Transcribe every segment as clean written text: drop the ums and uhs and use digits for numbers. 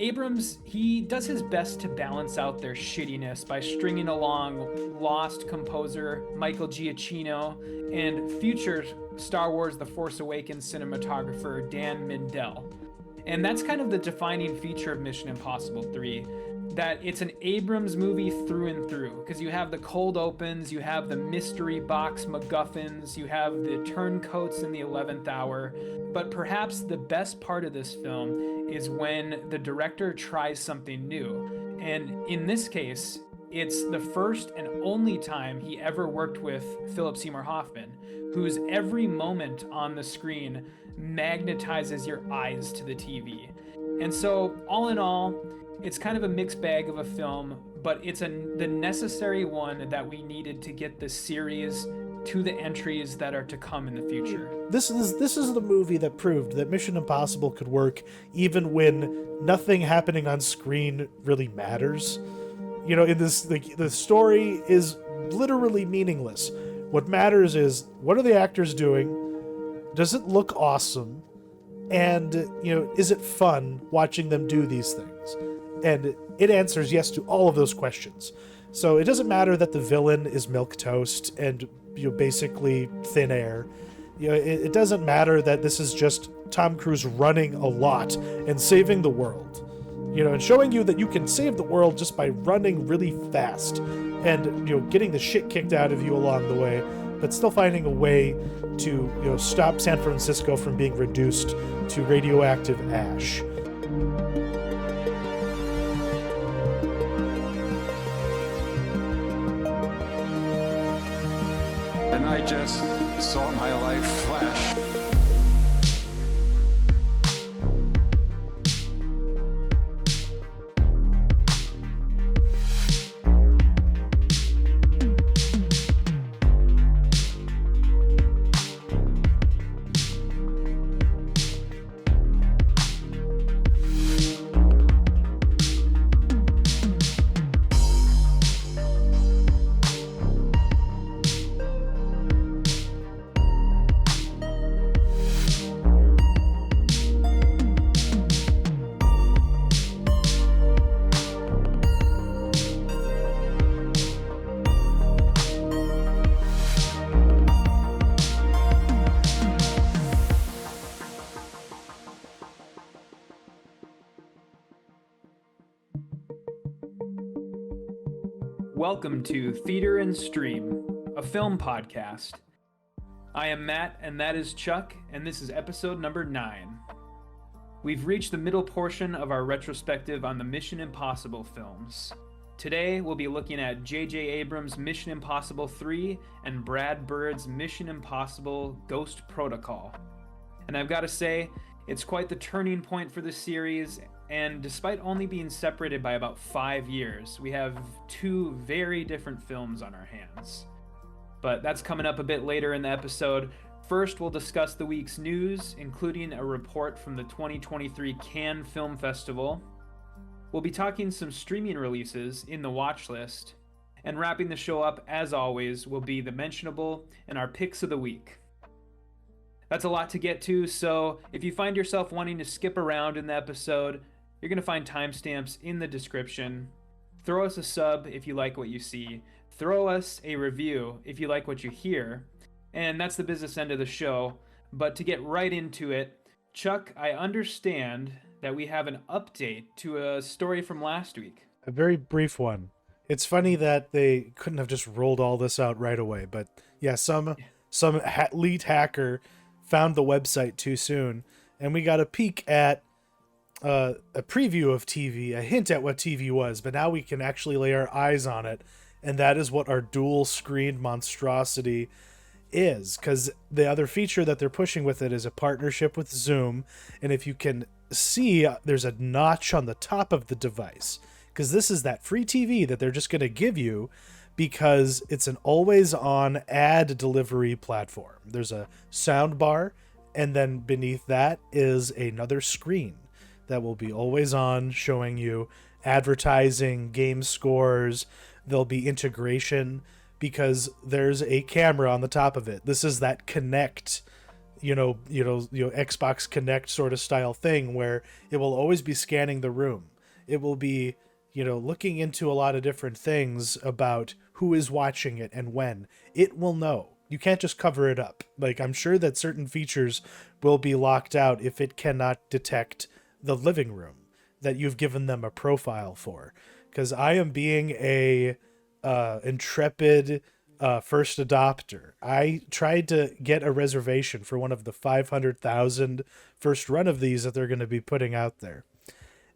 Abrams, he does his best to balance out their shittiness by stringing along lost composer Michael Giacchino and future Star Wars The Force Awakens cinematographer Dan Mindell. And that's kind of the defining feature of Mission Impossible 3, that it's an Abrams movie through and through, because you have the cold opens, you have the mystery box MacGuffins, you have the turncoats in the 11th hour, but perhaps the best part of this film is when the director tries something new. And in this case, it's the first and only time he ever worked with Philip Seymour Hoffman, whose every moment on the screen magnetizes your eyes to the TV. And so, all in all, it's kind of a mixed bag of a film, but it's the necessary one that we needed to get the series to the entries that are to come in the future. This is the movie that proved that Mission Impossible could work even when nothing happening on screen really matters. You know, in this, the story is literally meaningless. What matters is, what are the actors doing? Does it look awesome? And, you know, is it fun watching them do these things? And it answers yes to all of those questions. So it doesn't matter that the villain is milquetoast and, you know, basically thin air. You know, it doesn't matter that this is just Tom Cruise running a lot and saving the world. You know, and showing you that you can save the world just by running really fast and, you know, getting the shit kicked out of you along the way, but still finding a way to, you know, stop San Francisco from being reduced to radioactive ash. And I just saw my life flash. Welcome to Theater and Stream, a film podcast. I am Matt, and that is Chuck, and this is episode number 9. We've reached the middle portion of our retrospective on the Mission Impossible films. Today, we'll be looking at JJ Abrams' Mission Impossible 3 and Brad Bird's Mission Impossible Ghost Protocol. And I've got to say, it's quite the turning point for the series, and despite only being separated by about 5 years, we have 2 very different films on our hands. But that's coming up a bit later in the episode. First, we'll discuss the week's news, including a report from the 2023 Cannes Film Festival. We'll be talking some streaming releases in the Watchlist, and wrapping the show up, as always, will be the Mentionable and our picks of the week. That's a lot to get to, so if you find yourself wanting to skip around in the episode, you're going to find timestamps in the description. Throw us a sub if you like what you see. Throw us a review if you like what you hear. And that's the business end of the show. But to get right into it, Chuck, I understand that we have an update to a story from last week. A very brief one. It's funny that they couldn't have just rolled all this out right away. But yeah, some elite hacker found the website too soon. And we got a peek at a preview of Teevee, a hint at what Teevee was, but now we can actually lay our eyes on it, and that is what our dual-screened monstrosity is, because the other feature that they're pushing with it is a partnership with Zoom, and if you can see, there's a notch on the top of the device, because this is that free TV that they're just going to give you, because it's an always-on ad delivery platform. There's a sound bar, and then beneath that is another screen that will be always on, showing you advertising, game scores. There'll be integration because there's a camera on the top of it. This is that Connect, you know, Xbox Connect sort of style thing where it will always be scanning the room. It will be, looking into a lot of different things about who is watching it and when. It will know. You can't just cover it up. Like, I'm sure that certain features will be locked out if it cannot detect the living room that you've given them a profile for. Because I am being a intrepid first adopter. I tried to get a reservation for one of the 500,000 first run of these that they're going to be putting out there.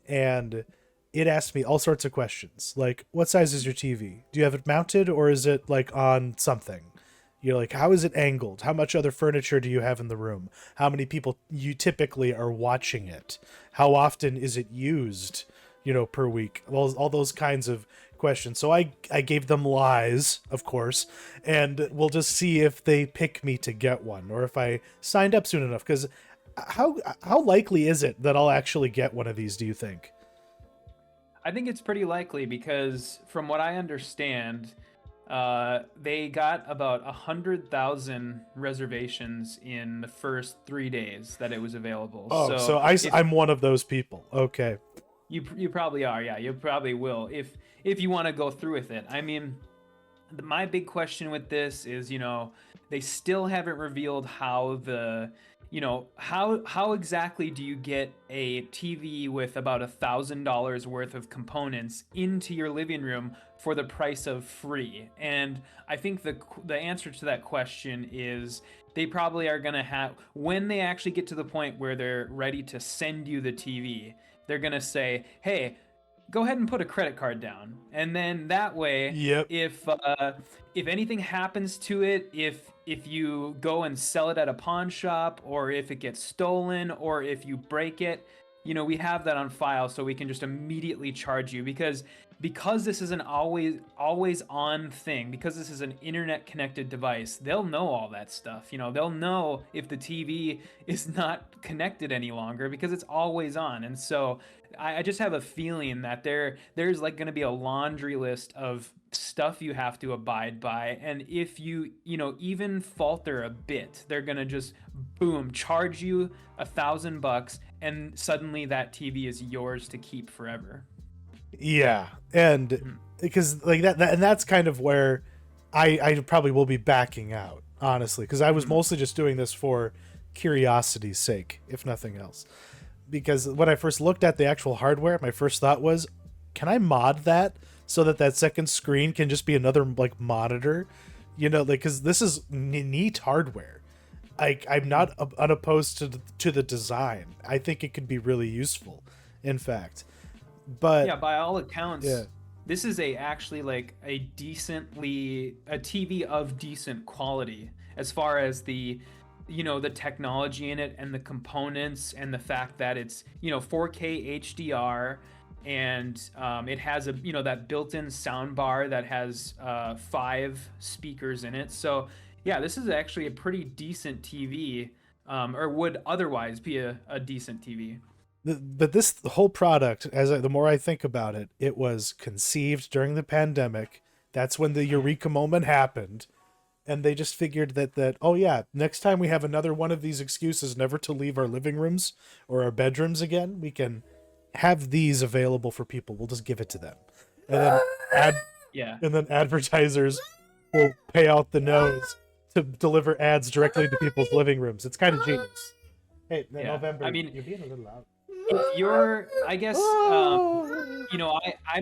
And it asked me all sorts of questions. Like, what size is your TV? Do you have it mounted or is it like on something? You're like, how is it angled? How much other furniture do you have in the room? How many people you typically are watching it? How often is it used, per week? Well, all those kinds of questions. So I gave them lies, of course, and we'll just see if they pick me to get one or if I signed up soon enough. Because how likely is it that I'll actually get one of these, do you think? I think it's pretty likely because from what I understand, they got about 100,000 reservations in the first 3 days that it was available. Oh, so I'm one of those people. Okay. You probably are. Yeah, you probably will if you want to go through with it. I mean, my big question with this is, they still haven't revealed how how exactly do you get a TV with about $1,000 worth of components into your living room for the price of free? And I think the answer to that question is they probably are going to have, when they actually get to the point where they're ready to send you the TV, they're going to say, hey, go ahead and put a credit card down. And then that way, yep. if anything happens to it, if you go and sell it at a pawn shop, or if it gets stolen, or if you break it, we have that on file so we can just immediately charge you because this is an always on thing, because this is an internet connected device. They'll know all that stuff. They'll know if the TV is not connected any longer because it's always on. And so I just have a feeling that there's like going to be a laundry list of stuff you have to abide by, and if you even falter a bit, they're going to just boom charge you $1,000, and suddenly that TV is yours to keep forever. Yeah, and because like that, and that's kind of where I probably will be backing out, honestly, because I was mostly just doing this for curiosity's sake, if nothing else. Because when I first looked at the actual hardware, my first thought was, can I mod that so that second screen can just be another like monitor? Because this is neat hardware. I'm not unopposed to the design. I think it could be really useful, in fact. But yeah, by all accounts, this is actually like a TV of decent quality as far as the the technology in it and the components and the fact that it's 4K HDR, and it has a that built-in sound bar that has 5 speakers in it. So yeah, this is actually a pretty decent TV, or would otherwise be a decent TV. But this whole product, the more I think about it, it was conceived during the pandemic. That's when the eureka moment happened. And they just figured that, oh yeah, next time we have another one of these excuses never to leave our living rooms or our bedrooms again, we can have these available for people. We'll just give it to them. And then advertisers will pay out the nose to deliver ads directly to people's living rooms. It's kind of genius. Hey, November, I mean, you're being a little loud. If you're, I guess, I'm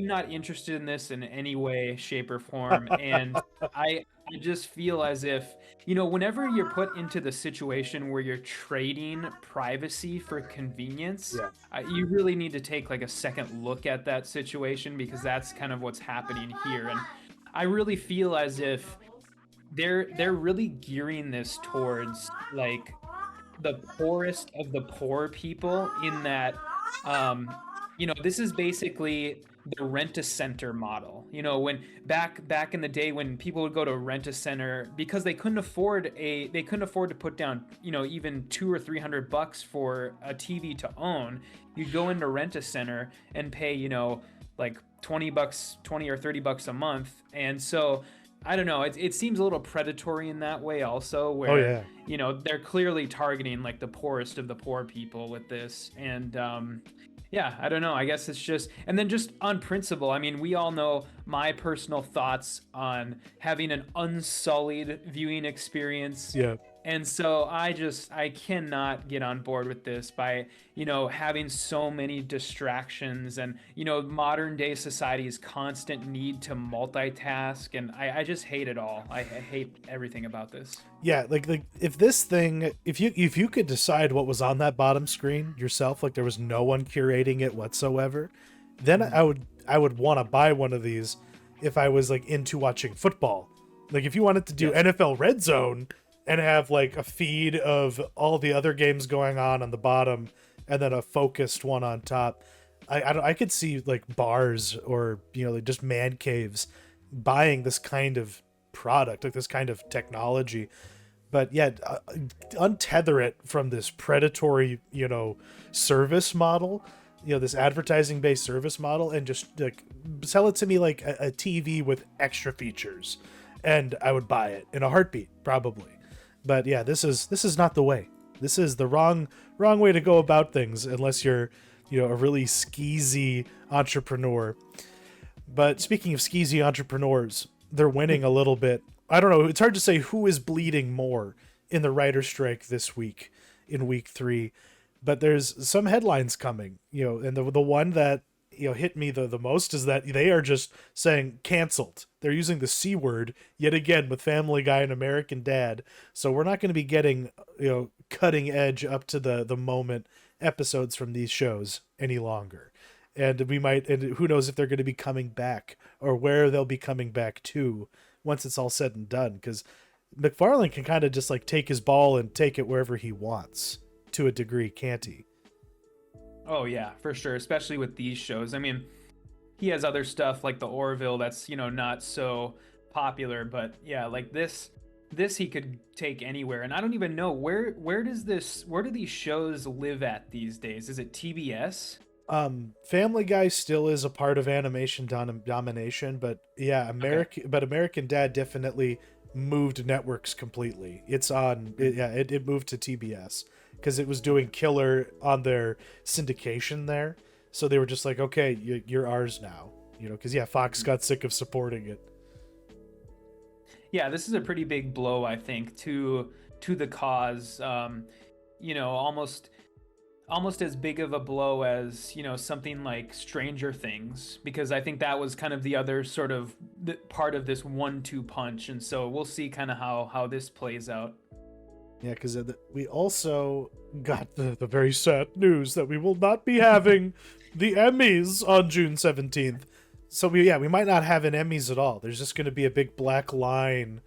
not interested in this in any way, shape, or form, and I just feel as if, whenever you're put into the situation where you're trading privacy for convenience, you really need to take like a second look at that situation, because that's kind of what's happening here. And I really feel as if they're really gearing this towards like the poorest of the poor people, in that this is basically the Rent-A-Center model. When back in the day when people would go to Rent-A-Center because they couldn't afford to put down even $200 or $300 for a TV to own, you'd go into Rent-A-Center and pay like $20 or $30 a month. And so I don't know, it seems a little predatory in that way also, where they're clearly targeting like the poorest of the poor people with this. And Yeah, I don't know. I guess it's just, and then just on principle, I mean, we all know my personal thoughts on having an unsullied viewing experience. Yeah. And so I cannot get on board with this by, having so many distractions and, modern day society's constant need to multitask. And I just hate it all. I hate everything about this. Yeah, like if this thing, if you could decide what was on that bottom screen yourself, like there was no one curating it whatsoever, then I would want to buy one of these if I was like into watching football. Like if you wanted to do NFL Red Zone and have like a feed of all the other games going on the bottom and then a focused one on top, I could see like bars or like just man caves buying this kind of product, like this kind of technology. But yeah, untether it from this predatory, service model, this advertising based service model, and just like sell it to me like a TV with extra features, and I would buy it in a heartbeat, probably. But yeah, this is not the way. This is the wrong way to go about things, unless you're, a really skeezy entrepreneur. But speaking of skeezy entrepreneurs, they're winning a little bit. I don't know. It's hard to say who is bleeding more in the writer's strike this week in week 3, but there's some headlines coming, and the one that, hit me the most is that they are just saying canceled. They're using the C word yet again with Family Guy and American Dad. So we're not going to be getting, cutting edge up to the moment episodes from these shows any longer. And who knows if they're going to be coming back or where they'll be coming back to once it's all said and done, because McFarlane can kind of just like take his ball and take it wherever he wants to a degree, can't he? Oh yeah, for sure. Especially with these shows. I mean, he has other stuff like the Orville that's, not so popular, but yeah, like this he could take anywhere. And I don't even know where do these shows live at these days? Is it TBS? Family Guy still is a part of animation domination, but yeah, American Dad definitely moved networks completely. It's on, it moved to TBS because it was doing killer on their syndication there. So they were just like, okay, you're ours now, because Fox got sick of supporting it. Yeah, this is a pretty big blow, I think, to the cause. Almost as big of a blow as something like Stranger Things, because I think that was kind of the other sort of part of this 1-2 punch, and so we'll see kind of how this plays out. Yeah, because we also got the very sad news that we will not be having the Emmys on June 17th. So we might not have an Emmys at all. There's just going to be a big black line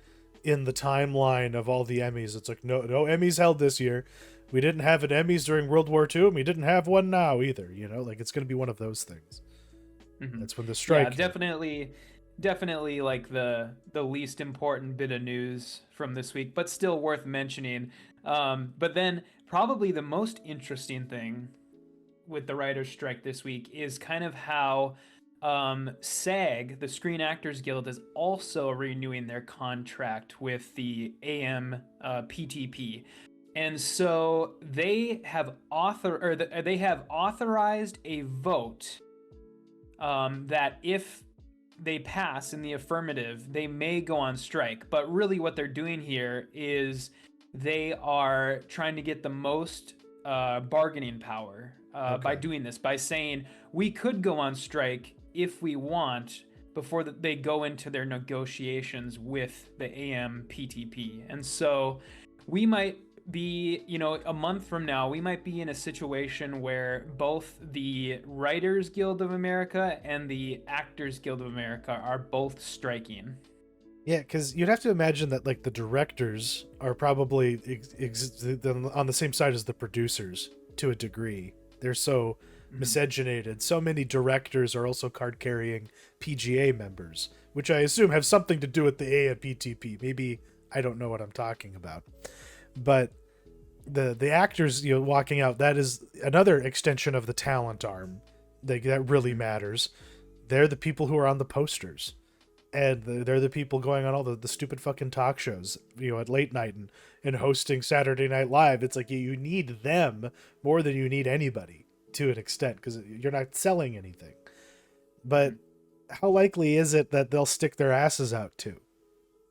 in the timeline of all the Emmys. It's like no Emmys held this year. We didn't have an Emmys during World War II, and we didn't have one now either. Like it's going to be one of those things. Mm-hmm. That's when the strike. Yeah, definitely like the least important bit of news from this week, but still worth mentioning. But then probably the most interesting thing with the writer's strike this week is kind of how SAG, the Screen Actors Guild, is also renewing their contract with the AMPTP. And so they have authorized a vote that if they pass in the affirmative, they may go on strike. But really what they're doing here is they are trying to get the most bargaining power by doing this, by saying we could go on strike if we want before they go into their negotiations with the AMPTP. And so we might be, a month from now, we might be in a situation where both the Writers Guild of America and the Actors Guild of America are both striking. Yeah, because you'd have to imagine that like the directors are probably on the same side as the producers to a degree. They're so miscegenated. So many directors are also card-carrying PGA members, which I assume have something to do with the AMPTP. Maybe I don't know what I'm talking about. But the actors, walking out, that is another extension of the talent arm. That really matters. They're the people who are on the posters. And they're the people going on all the stupid fucking talk shows, at late night and hosting Saturday Night Live. It's like you need them more than you need anybody. to an extent because you're not selling anything. But how likely is it that they'll stick their asses out too?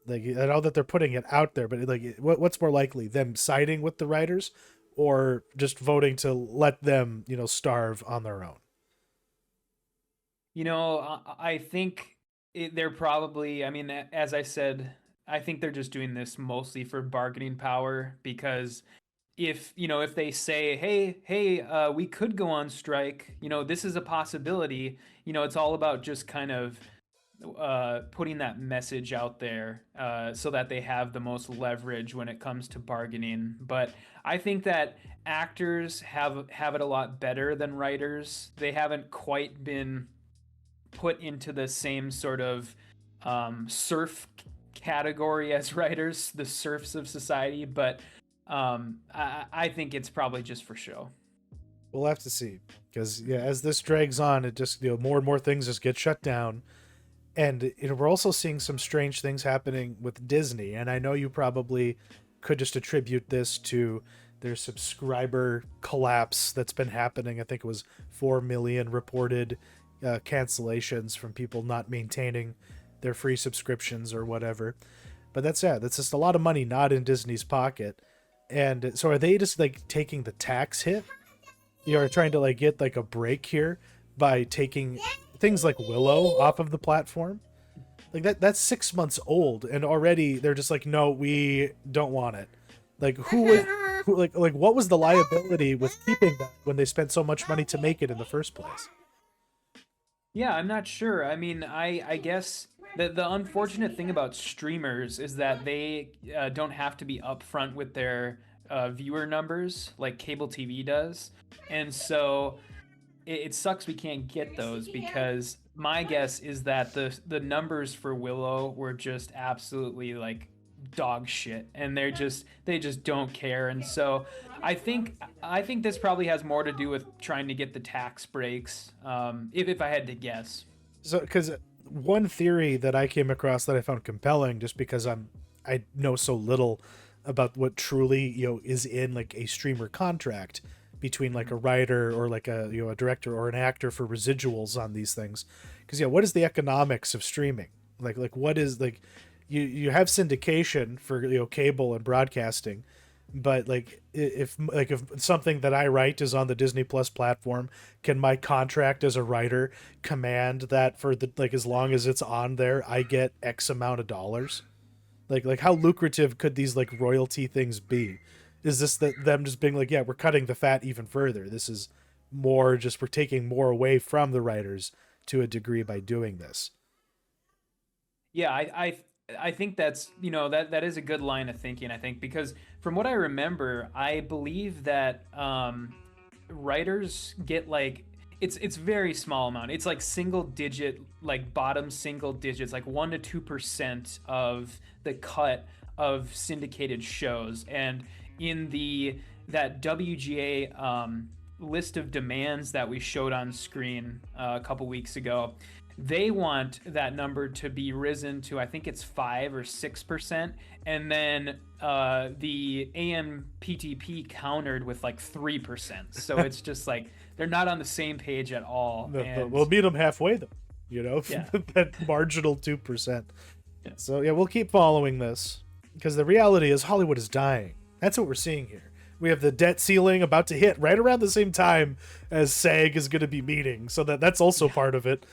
Like, I know that they're putting it out there, but like, what's more likely, them siding with the writers or just voting to let them, starve on their own? I think they're probably, I mean, as I said, I think they're just doing this mostly for bargaining power because if they say, hey, we could go on strike, this is a possibility, it's all about just kind of putting that message out there so that they have the most leverage when it comes to bargaining. But I think that actors have it a lot better than writers. They haven't quite been put into the same sort of serf category as writers, the serfs of society. But I think it's probably just for show. We'll have to see, because as this drags on, it just more and more things just get shut down, and we're also seeing some strange things happening with Disney. And I know you probably could just attribute this to their subscriber collapse that's been happening. I think it was 4 million reported cancellations from people not maintaining their free subscriptions or whatever. But that's just a lot of money not in Disney's pocket. And so are they just like taking the tax hit? You're trying to like get like a break here by taking things like Willow off of the platform. Like that's 6 months old, and already they're just like, no, we don't want it. Like like what was the liability with keeping that when they spent so much money to make it in the first place? Yeah, I'm not sure. I mean, I guess the unfortunate thing about streamers is that they don't have to be upfront with their viewer numbers like cable TV does. And so it sucks we can't get those because my guess is that the numbers for Willow were just absolutely like dog shit, and they just don't care. And so I think this probably has more to do with trying to get the tax breaks, if I had to guess. So because one theory that I came across that I found compelling, just because I know so little about what truly is in like a streamer contract between like a writer or like a a director or an actor for residuals on these things, because what is the economics of streaming? Like what is like you have syndication for cable and broadcasting, but like if something that I write is on the Disney Plus platform, can my contract as a writer command that for the like as long as it's on there I get X amount of dollars? Like how lucrative could these like royalty things be? Is this that them just being like, yeah, we're cutting the fat even further? This is more just we're taking more away from the writers to a degree by doing this. Yeah, I think that's that is a good line of thinking. I think because from what I remember, I believe that writers get like it's very small amount. It's like single digit, like bottom single digits, like 1 to 2% of the cut of syndicated shows. And in that WGA list of demands that we showed on screen a couple weeks ago, they want that number to be risen to, I think it's 5 or 6%, and then the AMPTP countered with like 3%. So it's just like they're not on the same page at all. And we'll meet them halfway though, Yeah. that marginal 2%. Yeah. So we'll keep following this, because the reality is Hollywood is dying. That's what we're seeing here. We have the debt ceiling about to hit right around the same time as SAG is going to be meeting, so that's also part of it.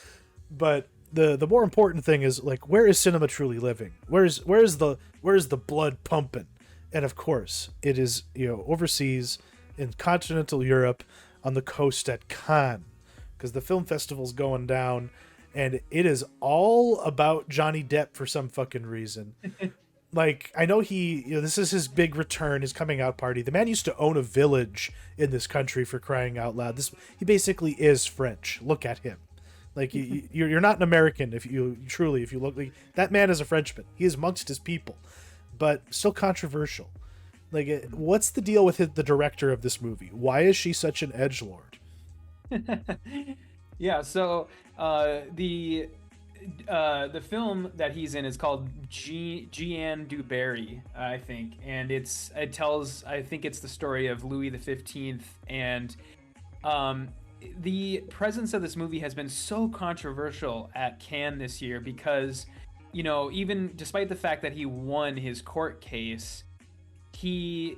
But the more important thing is like, where is cinema truly living? Where's the blood pumping? And of course, it is overseas in continental Europe on the coast at Cannes, because the film festival's going down, and it is all about Johnny Depp for some fucking reason. Like, I know he, this is his big return, his coming out party. The man used to own a village in this country, for crying out loud. He basically is French. Look at him. Like, you're not an American if you look like that man is a Frenchman. He is amongst his people, but still controversial. Like, what's the deal with the director of this movie? Why is she such an edgelord? Yeah, so the film that he's in is called Jeanne du Barry, I think, and it tells, I think it's the story of Louis XV, and The presence of this movie has been so controversial at Cannes this year because, even despite the fact that he won his court case, he's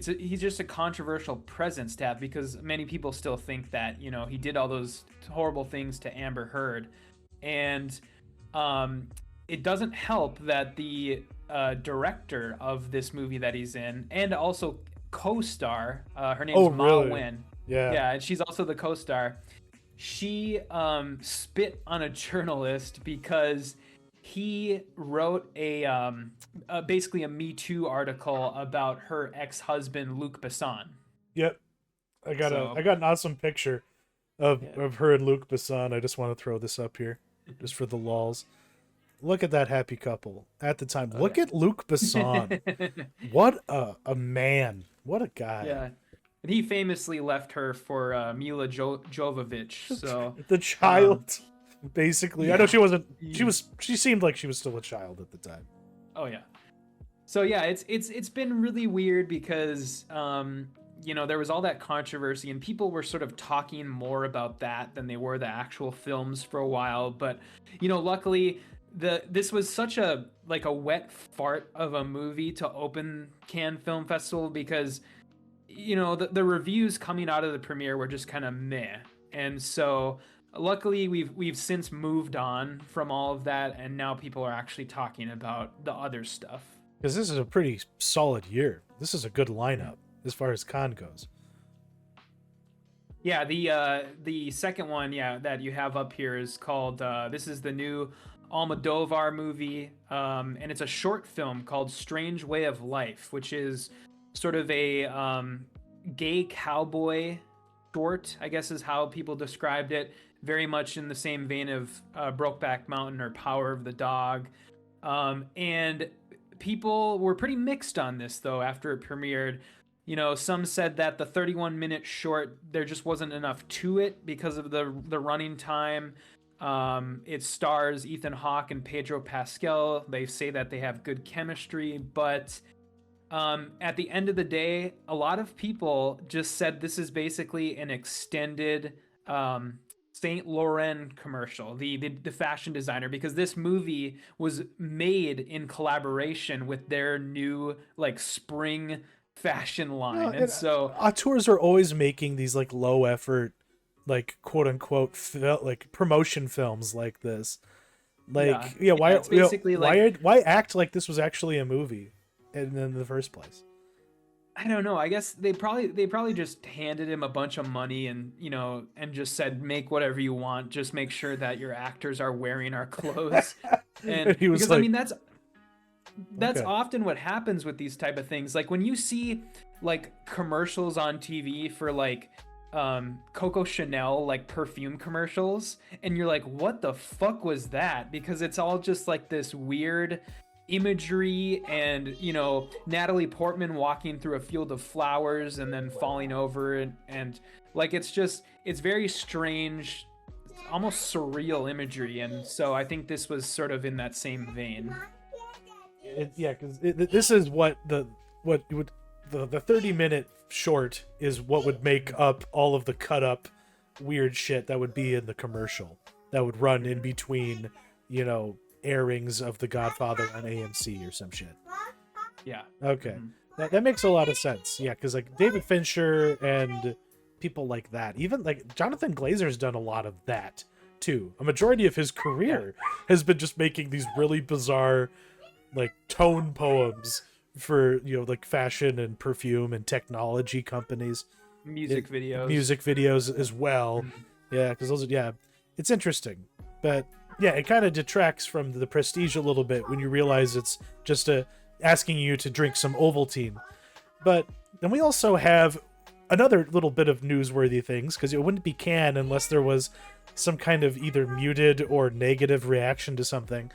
just a controversial presence to have because many people still think that, he did all those horrible things to Amber Heard. And it doesn't help that the director of this movie that he's in, and also co-star, her name's Ma really? Wen. Yeah, And she's also the co-star. She spit on a journalist because he wrote basically a Me Too article about her ex-husband Luc Besson. Yep. I got an awesome picture of her and Luc Besson. I just want to throw this up here, just for the lulz. Look at that happy couple at the time. Look at Luc Besson. What a man. What a guy. Yeah. And he famously left her for Mila Jovovich. So the child, basically. Yeah. I know she wasn't. She seemed like she was still a child at the time. Oh yeah. So yeah, it's been really weird because there was all that controversy and people were sort of talking more about that than they were the actual films for a while. But luckily this was such a wet fart of a movie to open Cannes Film Festival because the reviews coming out of the premiere were just kind of meh. And so luckily we've since moved on from all of that, and now people are actually talking about the other stuff. Because this is a pretty solid year. This is a good lineup as far as Cannes goes. Yeah, the second one, that you have up here is called this is the new Almodovar movie, and it's a short film called Strange Way of Life, which is sort of a gay cowboy short, I guess is how people described it. Very much in the same vein of Brokeback Mountain or Power of the Dog. And people were pretty mixed on this, though, after it premiered. Some said that the 31-minute short, there just wasn't enough to it because of the running time. It stars Ethan Hawke and Pedro Pascal. They say that they have good chemistry, but at the end of the day, a lot of people just said this is basically an extended Saint Laurent commercial, the fashion designer, because this movie was made in collaboration with their new spring fashion line. And so auteurs are always making these low effort, quote unquote promotion films like this. Why basically why act like this was actually a movie in the first place? I don't know. I guess they probably just handed him a bunch of money and and just said, make whatever you want, just make sure that your actors are wearing our clothes. And he was because that's okay. Often what happens with these type of things. Like when you see commercials on TV for Coco Chanel perfume commercials, and you're like, what the fuck was that? Because it's all just this weird imagery and Natalie Portman walking through a field of flowers and then falling over and it's very strange, almost surreal imagery. And so I think this was sort of in that same vein. Because this is what the 30-minute short is what would make up all of the cut up weird shit that would be in the commercial that would run in between airings of The Godfather on AMC or some shit. Yeah. Okay. Mm-hmm. That makes a lot of sense. Yeah, because David Fincher and people like that, even Jonathan Glazer's done a lot of that too. A majority of his career has been just making these really bizarre tone poems for fashion and perfume and technology companies, music videos as well. Yeah, because those it's interesting, but it kind of detracts from the prestige a little bit when you realize it's just asking you to drink some Ovaltine. But then we also have another little bit of newsworthy things, because it wouldn't be Cannes unless there was some kind of either muted or negative reaction to something.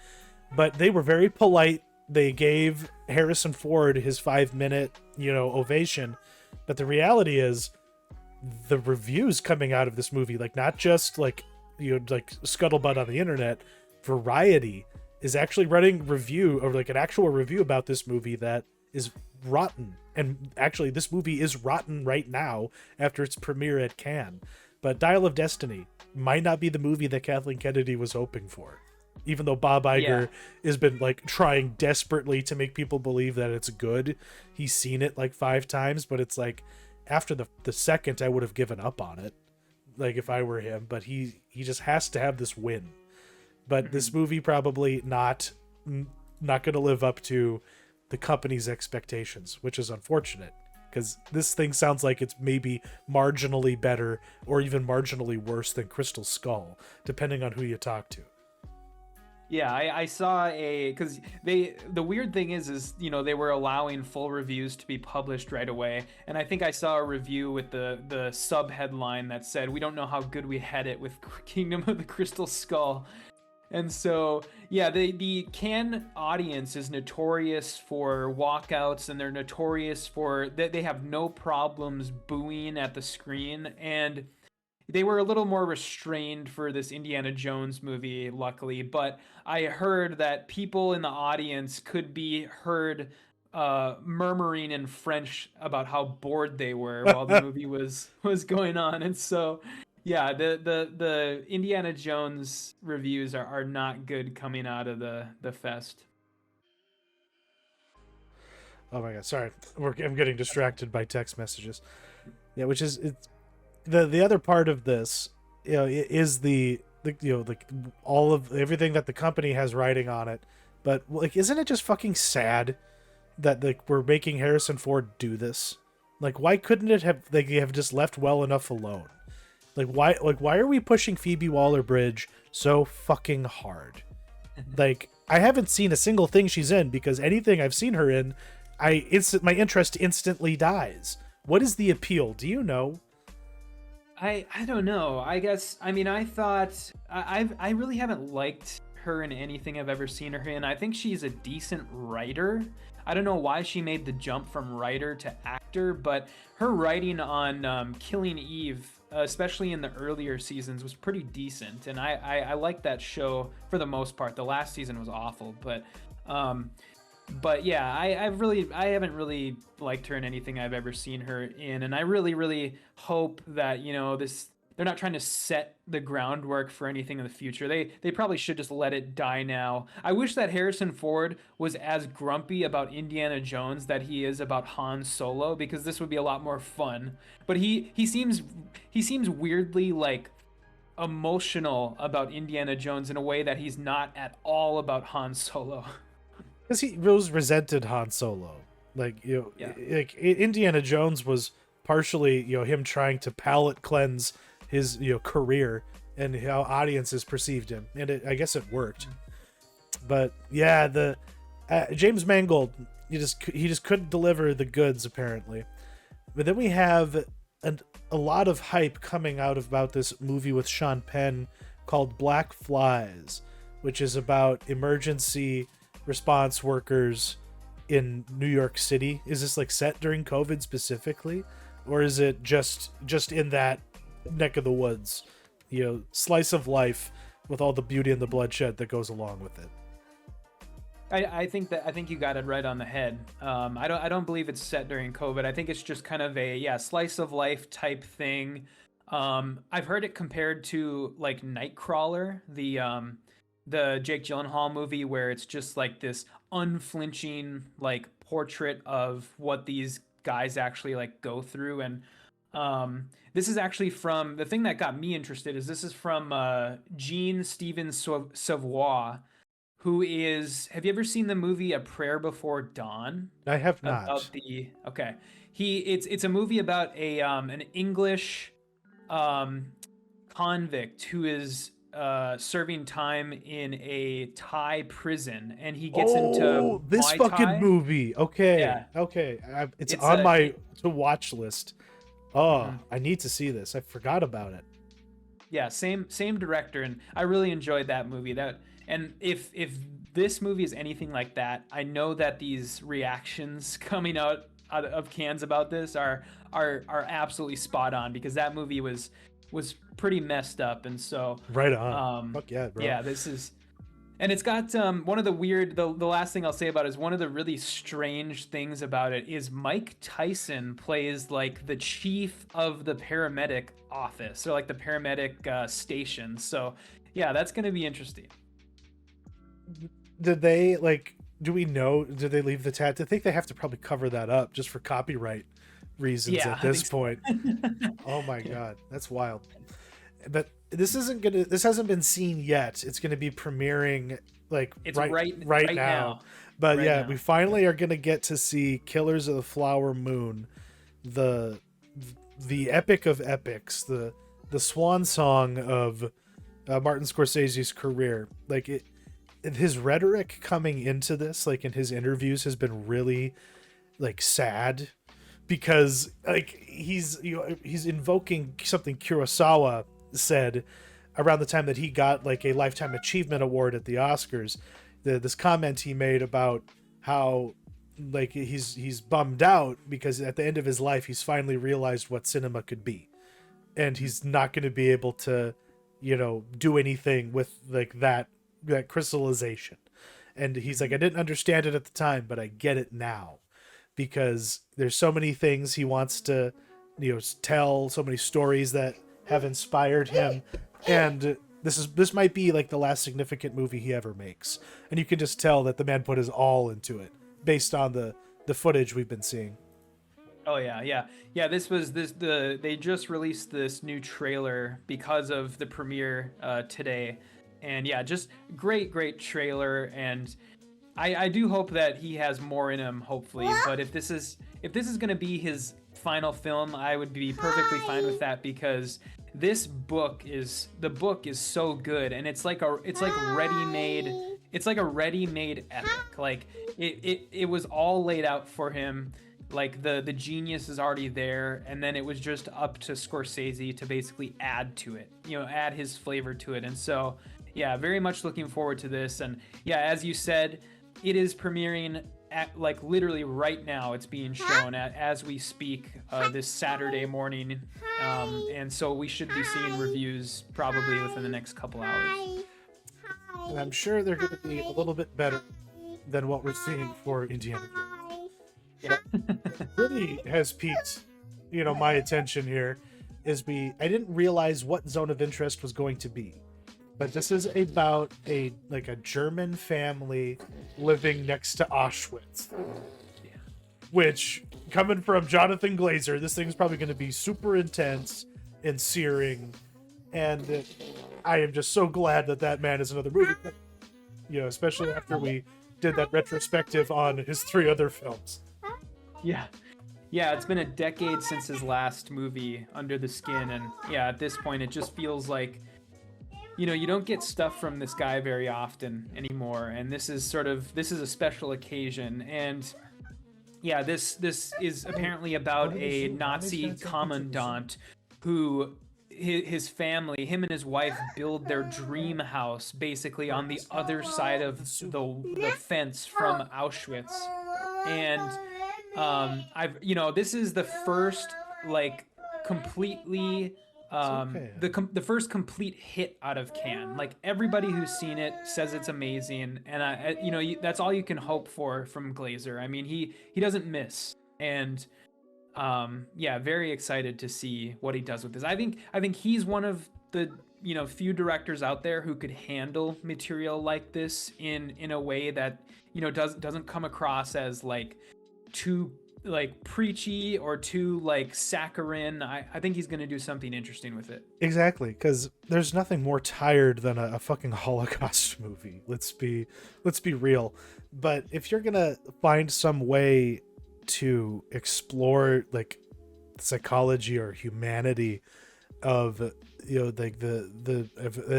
But they were very polite. They gave Harrison Ford his 5-minute, ovation. But the reality is, the reviews coming out of this movie, not just scuttlebutt on the internet, Variety is actually running review, or an actual review about this movie that is rotten. And actually, this movie is rotten right now after its premiere at Cannes. But Dial of Destiny might not be the movie that Kathleen Kennedy was hoping for. Even though Bob Iger has been like trying desperately to make people believe that it's good. He's seen it like 5 times, but it's like after the second, I would have given up on it. Like if I were him, but he just has to have this win. But this movie probably not going to live up to the company's expectations, which is unfortunate because this thing sounds like it's maybe marginally better or even marginally worse than Crystal Skull, depending on who you talk to. Yeah, I saw because the weird thing is they were allowing full reviews to be published right away, and I think I saw a review with the sub headline that said, "We don't know how good we had it with Kingdom of the Crystal Skull." And so, yeah, the Cannes audience is notorious for walkouts, and they're notorious for they have no problems booing at the screen, and they were a little more restrained for this Indiana Jones movie, luckily. But I heard that people in the audience could be heard murmuring in French about how bored they were while the movie was going on, and so. Yeah, the Indiana Jones reviews are not good coming out of the fest. Oh my god, sorry. I'm getting distracted by text messages. Yeah, which is the other part of this, is the like all of everything that the company has writing on it. But like, isn't it just fucking sad that like we're making Harrison Ford do this? Like, why couldn't it have just left well enough alone? Why are we pushing Phoebe Waller-Bridge so fucking hard? Like, I haven't seen a single thing she's in because anything I've seen her in, my interest instantly dies. What is the appeal? Do you know? I don't know. I guess I thought I really haven't liked her in anything I've ever seen her in. I think she's a decent writer. I don't know why she made the jump from writer to actor, but her writing on Killing Eve, especially in the earlier seasons, was pretty decent, and I liked that show for the most part. The last season was awful, but yeah, I haven't really liked her in anything I've ever seen her in, and I really hope that they're not trying to set the groundwork for anything in the future. They probably should just let it die now. I wish that Harrison Ford was as grumpy about Indiana Jones that he is about Han Solo, because this would be a lot more fun. But he seems weirdly like emotional about Indiana Jones in a way that he's not at all about Han Solo. Because he was resented Han Solo. Like, like Indiana Jones was partially, him trying to palate cleanse his career and how audiences perceived him, and I guess it worked. But yeah, the James Mangold, he just couldn't deliver the goods apparently. But then we have a lot of hype coming out about this movie with Sean Penn called Black Flies, which is about emergency response workers in New York City. Is this like set during COVID specifically, or is it just in that neck of the woods, slice of life with all the beauty and the bloodshed that goes along with it? I think you got it right on the head. I don't believe it's set during COVID. I think it's just kind of a slice of life type thing. I've heard it compared to like Nightcrawler, the Jake Gyllenhaal movie, where it's just like this unflinching like portrait of what these guys actually like go through. And this is actually from, the thing that got me interested is this is from Jean Stephen Savoy, who is, have you ever seen the movie A Prayer Before Dawn? I have not. It's a movie about an English convict who is serving time in a Thai prison, and he gets into this Muay fucking Thai. movie. Okay, Yeah. Okay, it's on my to watch list. I need to see this. I forgot about it. Yeah, same director, and I really enjoyed that movie. And if this movie is anything like that, I know that these reactions coming out of Cannes about this are absolutely spot on, because that movie was pretty messed up. And so right on. Fuck yeah, bro. Yeah, this is And it's got one of the weird, the last thing I'll say about it is one of the really strange things about it is Mike Tyson plays like the chief of the paramedic office or like the paramedic station. So yeah, that's going to be interesting. Did they do we know, did they leave the tat? I think they have to probably cover that up just for copyright reasons at this point. Oh my God, that's wild. But this hasn't been seen yet. It's going to be premiering right now. But right now. We finally are going to get to see Killers of the Flower Moon, the epic of epics, the swan song of Martin Scorsese's career. His rhetoric coming into this, in his interviews, has been really sad, because he's invoking something Kurosawa said around the time that he got a Lifetime Achievement Award at the Oscars. This comment he made about how he's bummed out because at the end of his life he's finally realized what cinema could be, and he's not going to be able to do anything with that crystallization. And he's I didn't understand it at the time, but I get it now, because there's so many things he wants to tell, so many stories that have inspired him, and this might be the last significant movie he ever makes, and you can just tell that the man put his all into it based on the footage we've been seeing. Oh yeah. They just released this new trailer because of the premiere today, and yeah, just great trailer, and I do hope that he has more in him, hopefully. But if this is going to be his final film, I would be perfectly fine with that, because this book is so good, and it's like a ready-made epic. It was all laid out for him. The genius is already there, and then it was just up to Scorsese to basically add to it, add his flavor to it. And so yeah, very much looking forward to this. And yeah, as you said, it is premiering at literally right now. It's being shown as we speak this Saturday morning, and so we should be seeing reviews probably within the next couple hours. And I'm sure they're going to be a little bit better than what we're seeing for Indiana Jones. Yeah. What really has piqued my attention here is I didn't realize what Zone of Interest was going to be. But this is about a German family living next to Auschwitz. Yeah. Which, coming from Jonathan Glazer, this thing's probably going to be super intense and searing. And I am just so glad that man is another movie. Especially after we did that retrospective on his 3 other films. Yeah. Yeah, it's been a decade since his last movie, Under the Skin. And yeah, at this point, it just feels like you don't get stuff from this guy very often anymore, and this is a special occasion. And yeah, this is apparently about a Nazi commandant who his family, him and his wife, build their dream house basically on the other side of the fence from Auschwitz. And this is the first completely the first complete hit out of Cannes. Everybody who's seen it says it's amazing, and that's all you can hope for from Glazer. I mean, he doesn't miss, and very excited to see what he does with this. I think he's one of the few directors out there who could handle material like this in a way that doesn't come across as too preachy or too saccharine. I think he's going to do something interesting with it. Exactly, because there's nothing more tired than a fucking Holocaust movie. Let's be real. But if you're going to find some way to explore psychology or humanity of the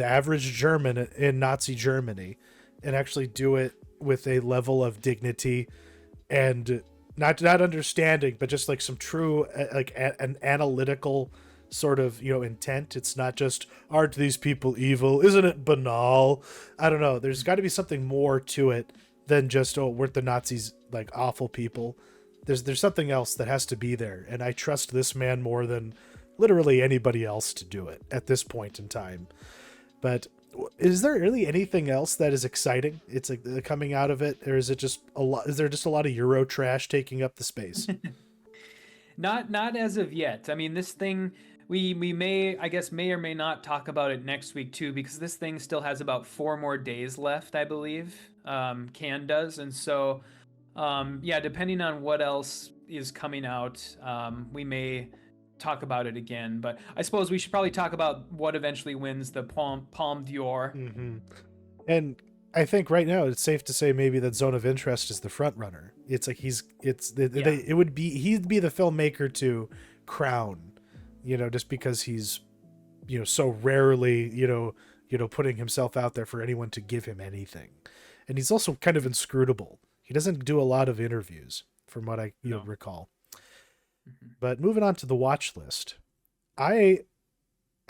average German in Nazi Germany, and actually do it with a level of dignity and not understanding, but just some true an analytical sort of intent. It's not just, aren't these people evil? Isn't it banal? I don't know. There's got to be something more to it than just, oh, weren't the Nazis awful people? There's something else that has to be there, and I trust this man more than literally anybody else to do it at this point in time. But Is there really anything else that is exciting? It's like coming out of it, or is it just a lot? Is there just a lot of Euro trash taking up the space? Not as of yet. I mean, this thing we may, I guess, may or may not talk about it next week too, because this thing still has about 4 more days left, I believe. Can does, and so yeah, depending on what else is coming out, we may talk about it again. But I suppose we should probably talk about what eventually wins the Palme d'Or. Mm-hmm. And I think right now it's safe to say maybe that Zone of Interest is the front runner. It's like he'd be the filmmaker to crown, just because he's, so rarely, putting himself out there for anyone to give him anything. And he's also kind of inscrutable. He doesn't do a lot of interviews from what I recall. Mm-hmm. But moving on to the watch list, I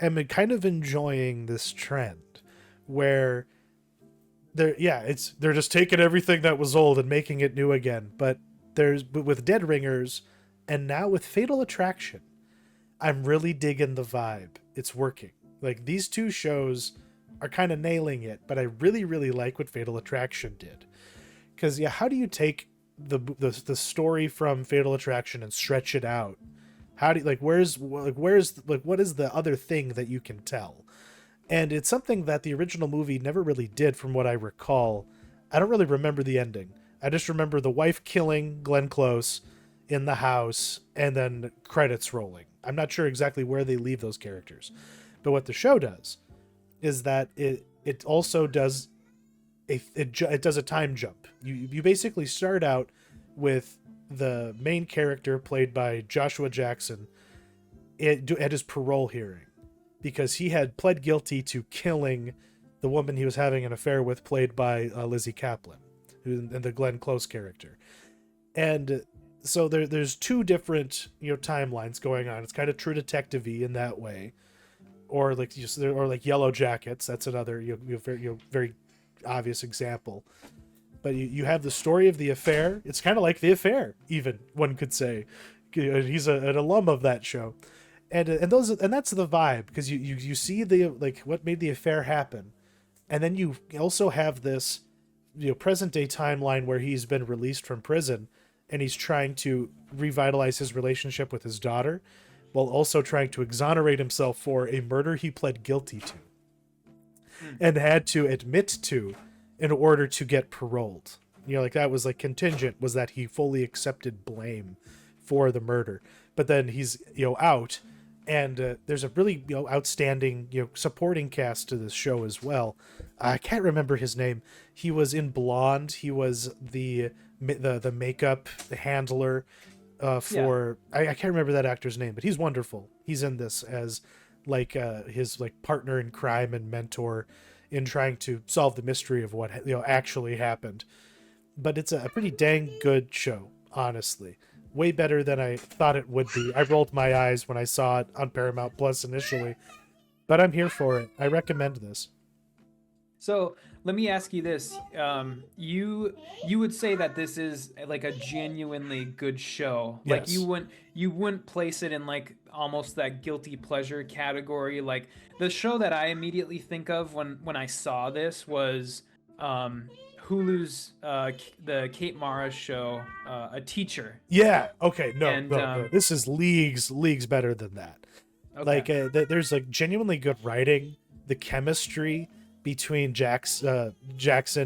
am kind of enjoying this trend where they're just taking everything that was old and making it new again. But with Dead Ringers and now with Fatal Attraction, I'm really digging the vibe. It's working. Like, these two shows are kind of nailing it, but I really, really like what Fatal Attraction did. Because how do you take the story from Fatal Attraction and stretch it out? How do you, what is the other thing that you can tell? And it's something that the original movie never really did, from what I recall. I don't really remember the ending. I just remember the wife killing Glenn Close in the house and then credits rolling. I'm not sure exactly where they leave those characters. But what the show does is that it also does it does a time jump. You basically start out with the main character played by Joshua Jackson at his parole hearing, because he had pled guilty to killing the woman he was having an affair with, played by Lizzie Kaplan, and the Glenn Close character. And so there's two different timelines going on. It's kind of True Detective-y in that way, or like Yellow Jackets. That's another very obvious example. But you have the story of the affair. It's kind of like The Affair, even, one could say. He's an alum of that show. And that's the vibe, because you see what made the affair happen, and then you also have this present day timeline where he's been released from prison and he's trying to revitalize his relationship with his daughter, while also trying to exonerate himself for a murder he pled guilty to and had to admit to in order to get paroled. That was contingent, was that he fully accepted blame for the murder, but then he's out. And there's a really outstanding supporting cast to this show as well. I can't remember his name. He was in Blonde. He was the makeup handler for I can't remember that actor's name, but he's wonderful. He's in this as his partner in crime and mentor in trying to solve the mystery of what actually happened. But it's a pretty dang good show, honestly. Way better than I thought it would be. I rolled my eyes when I saw it on Paramount Plus initially, but I'm here for it. I recommend this. So let me ask you this: you would say that this is like a genuinely good show? Yes. Like you wouldn't place it in almost that guilty pleasure category? Like, the show that I immediately think of when I saw this was Hulu's the Kate Mara show, A Teacher. Yeah. Okay. No. This is leagues better than that. Okay. There's genuinely good writing. The chemistry between Jackson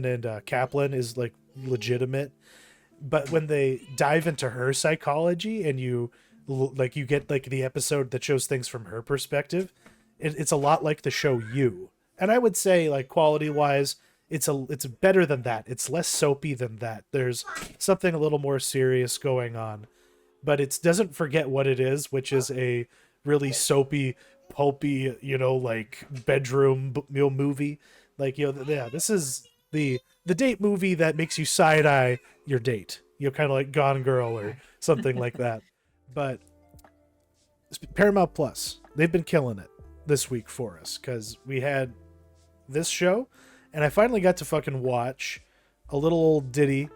and Kaplan is legitimate. But when they dive into her psychology and you get the episode that shows things from her perspective, it's a lot like the show You. And I would say quality wise, it's better than that. It's less soapy than that. There's something a little more serious going on, but it doesn't forget what it is, which is a really soapy, pulpy, bedroom movie. This is the date movie that makes you side eye your date. Kind of like Gone Girl or something like that. But Paramount Plus, they've been killing it this week for us, because we had this show. And I finally got to fucking watch a little old ditty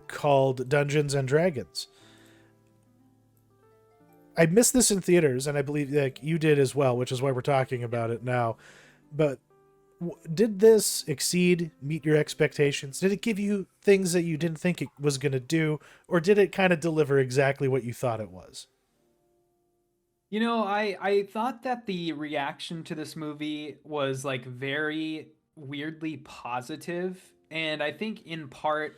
called Dungeons and Dragons. I missed this in theaters, and I believe you did as well, which is why we're talking about it now. But Did this meet your expectations? Did it give you things that you didn't think it was going to do, or did it kind of deliver exactly what you thought it was? You know, I thought that the reaction to this movie was like very weirdly positive, and I think in part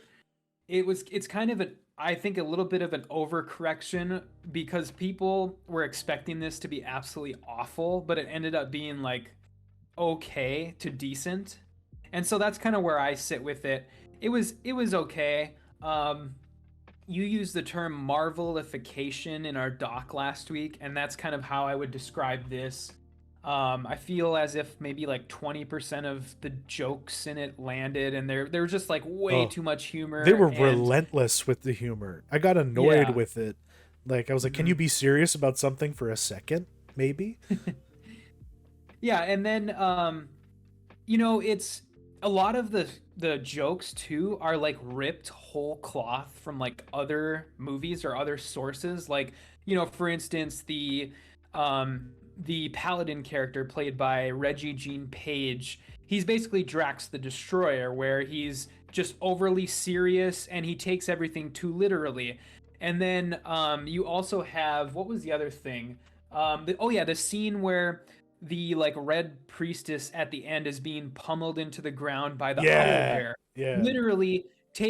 it's kind of I think a little bit of an overcorrection because people were expecting this to be absolutely awful, but it ended up being like okay to decent. And so that's kind of where I sit with it. It was okay. You used the term marvelification in our doc last week, and that's kind of how I would describe this. I feel as if maybe like 20% of the jokes in it landed, and there was just like way Oh, too much they humor. were And relentless with the humor. I got annoyed yeah, with it. Like, I was like, can hmm you be serious about something for a second? Maybe? yeah, and then it's a lot of the jokes too are like ripped whole cloth from like other movies or other sources. Like, for instance, the paladin character played by Reggie Jean Page, he's basically Drax the Destroyer, where he's just overly serious and he takes everything too literally. And then you also have, what was the other thing? Oh yeah, the scene where the like red priestess at the end is being pummeled into the ground by the owl Yeah. bear. Yeah. Literally,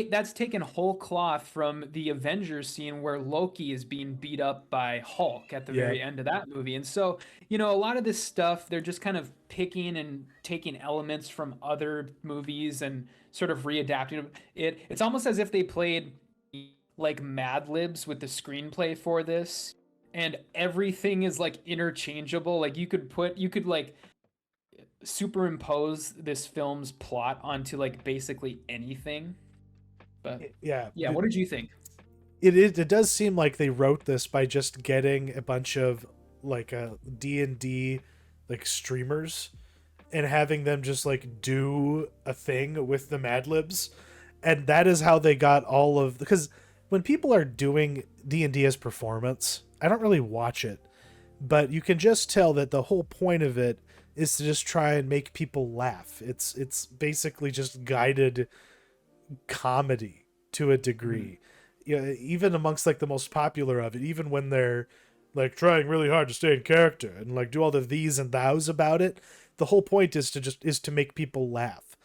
that's taken whole cloth from the Avengers scene where Loki is being beat up by Hulk at the Yeah. very end of that movie. And so, a lot of this stuff, they're just kind of picking and taking elements from other movies and sort of readapting it. It's almost as if they played like Mad Libs with the screenplay for this, and everything is like interchangeable. Like you could like superimpose this film's plot onto like basically anything. But Yeah. yeah, what did you think? It does seem like they wrote this by just getting a bunch of like D&D like streamers and having them just like do a thing with the Mad Libs, and that is how they got all of, because when people are doing D&D as performance, I don't really watch it, but you can just tell that the whole point of it is to just try and make people laugh. It's basically just guided comedy to a degree. Yeah, even amongst like the most popular of it, even when they're like trying really hard to stay in character and like do all the these and thous about it, the whole point is to make people laugh.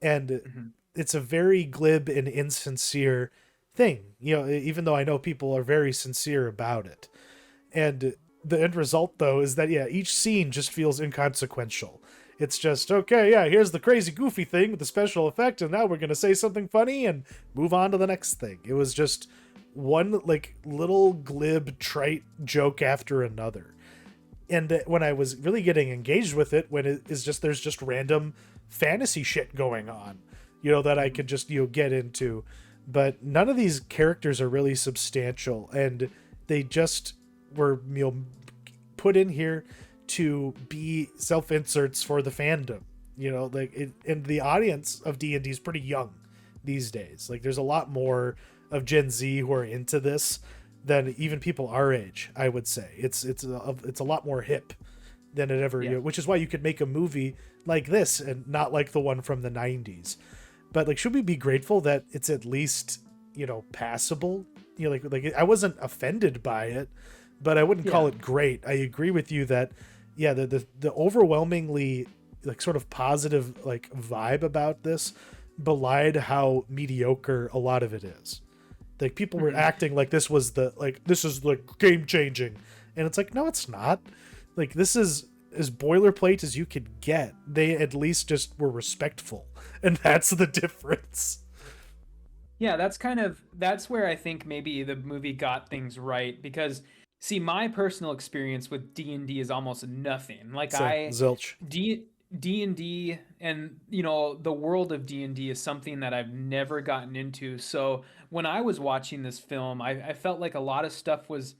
And Mm-hmm. it's a very glib and insincere thing, even though I know people are very sincere about it. And the end result, though, is that, yeah, each scene just feels inconsequential. It's just, okay, yeah, here's the crazy goofy thing with the special effect, and now we're going to say something funny and move on to the next thing. It was just one, like, little glib, trite joke after another. And when I was really getting engaged with it, when it is just, there's just random fantasy shit going on, that I could just, get into. But none of these characters are really substantial, and they just were put in here to be self-inserts for the fandom. And the audience of D&D is pretty young these days. Like, there's a lot more of Gen Z who are into this than even people our age, I would say. It's a lot more hip than it ever, Yeah. which is why you could make a movie like this and not like the one from the 90s. But like, should we be grateful that it's at least, passable? Like I wasn't offended by it, but I wouldn't call it great. I agree with you that, yeah, the overwhelmingly like sort of positive like vibe about this belied how mediocre a lot of it is. Like, people were acting like this is like game changing, and it's like, no, it's not. Like, this is as boilerplate as you could get. They at least just were respectful, and that's the difference. Yeah, that's where I think maybe the movie got things right, because see, my personal experience with D&D is almost nothing. Like Same, zilch. D&D and the world of D&D is something that I've never gotten into. So when I was watching this film, I felt like a lot of stuff was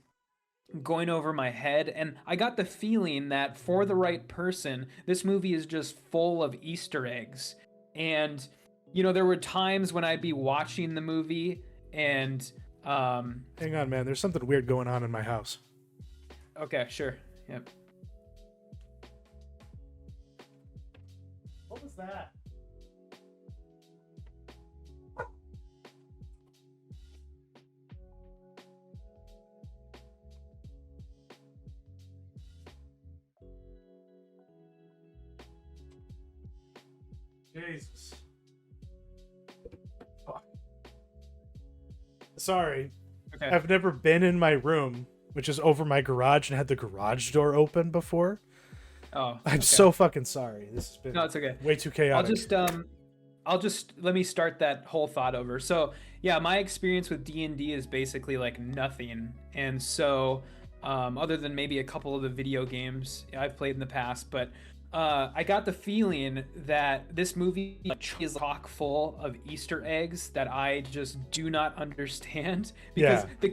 going over my head, and I got the feeling that for the right person, this movie is just full of Easter eggs. And there were times when I'd be watching the movie and Hang on, man. There's something weird going on in my house. okay, sure. Yep. What was that? Jesus. Fuck. Sorry. Okay. I've never been in my room, which is over my garage, and had the garage door open before. Oh, I'm okay. so fucking sorry. This has been No, it's okay. way too chaotic. I'll just let me start that whole thought over. So yeah, my experience with D&D is basically like nothing, and so other than maybe a couple of the video games I've played in the past, but I got the feeling that this movie is chock full of Easter eggs that I just do not understand because the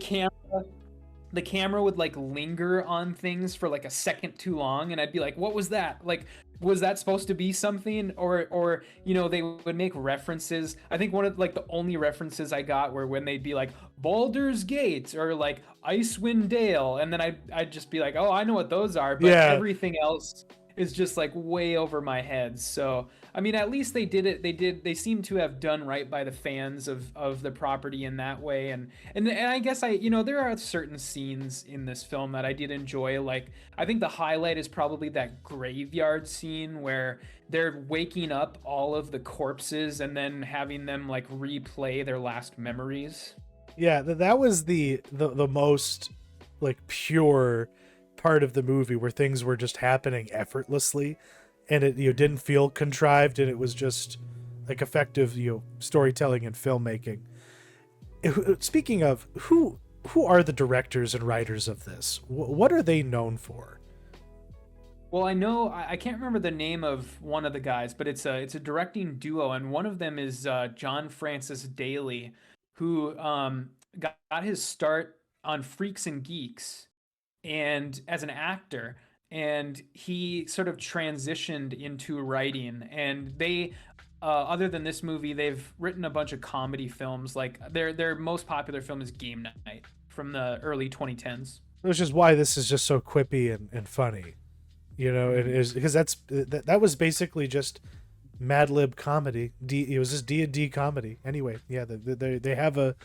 camera would like linger on things for like a second too long, and I'd be like, what was that? Like, was that supposed to be something? Or you know, they would make references. I think one of like the only references I got were when they'd be like Baldur's Gate or like Icewind Dale, and then I'd just be like, oh, I know what those are, but everything else is just like way over my head. So I mean, at least they did it. They seem to have done right by the fans of the property in that way. And I guess there are certain scenes in this film that I did enjoy. Like, I think the highlight is probably that graveyard scene where they're waking up all of the corpses and then having them like replay their last memories. Yeah, that was the most like pure part of the movie, where things were just happening effortlessly, and it didn't feel contrived, and it was just like effective storytelling and filmmaking. Speaking of, who are the directors and writers of this? What are they known for? Well, I know I can't remember the name of one of the guys, but it's a directing duo, and one of them is John Francis Daly, who got his start on Freaks and Geeks and as an actor, and he sort of transitioned into writing. And they other than this movie, they've written a bunch of comedy films. Like their most popular film is Game Night from the early 2010s, Which is why this is just so quippy and funny, it is, because that was basically just Mad Lib comedy. It was just D&D comedy anyway. Yeah, they have a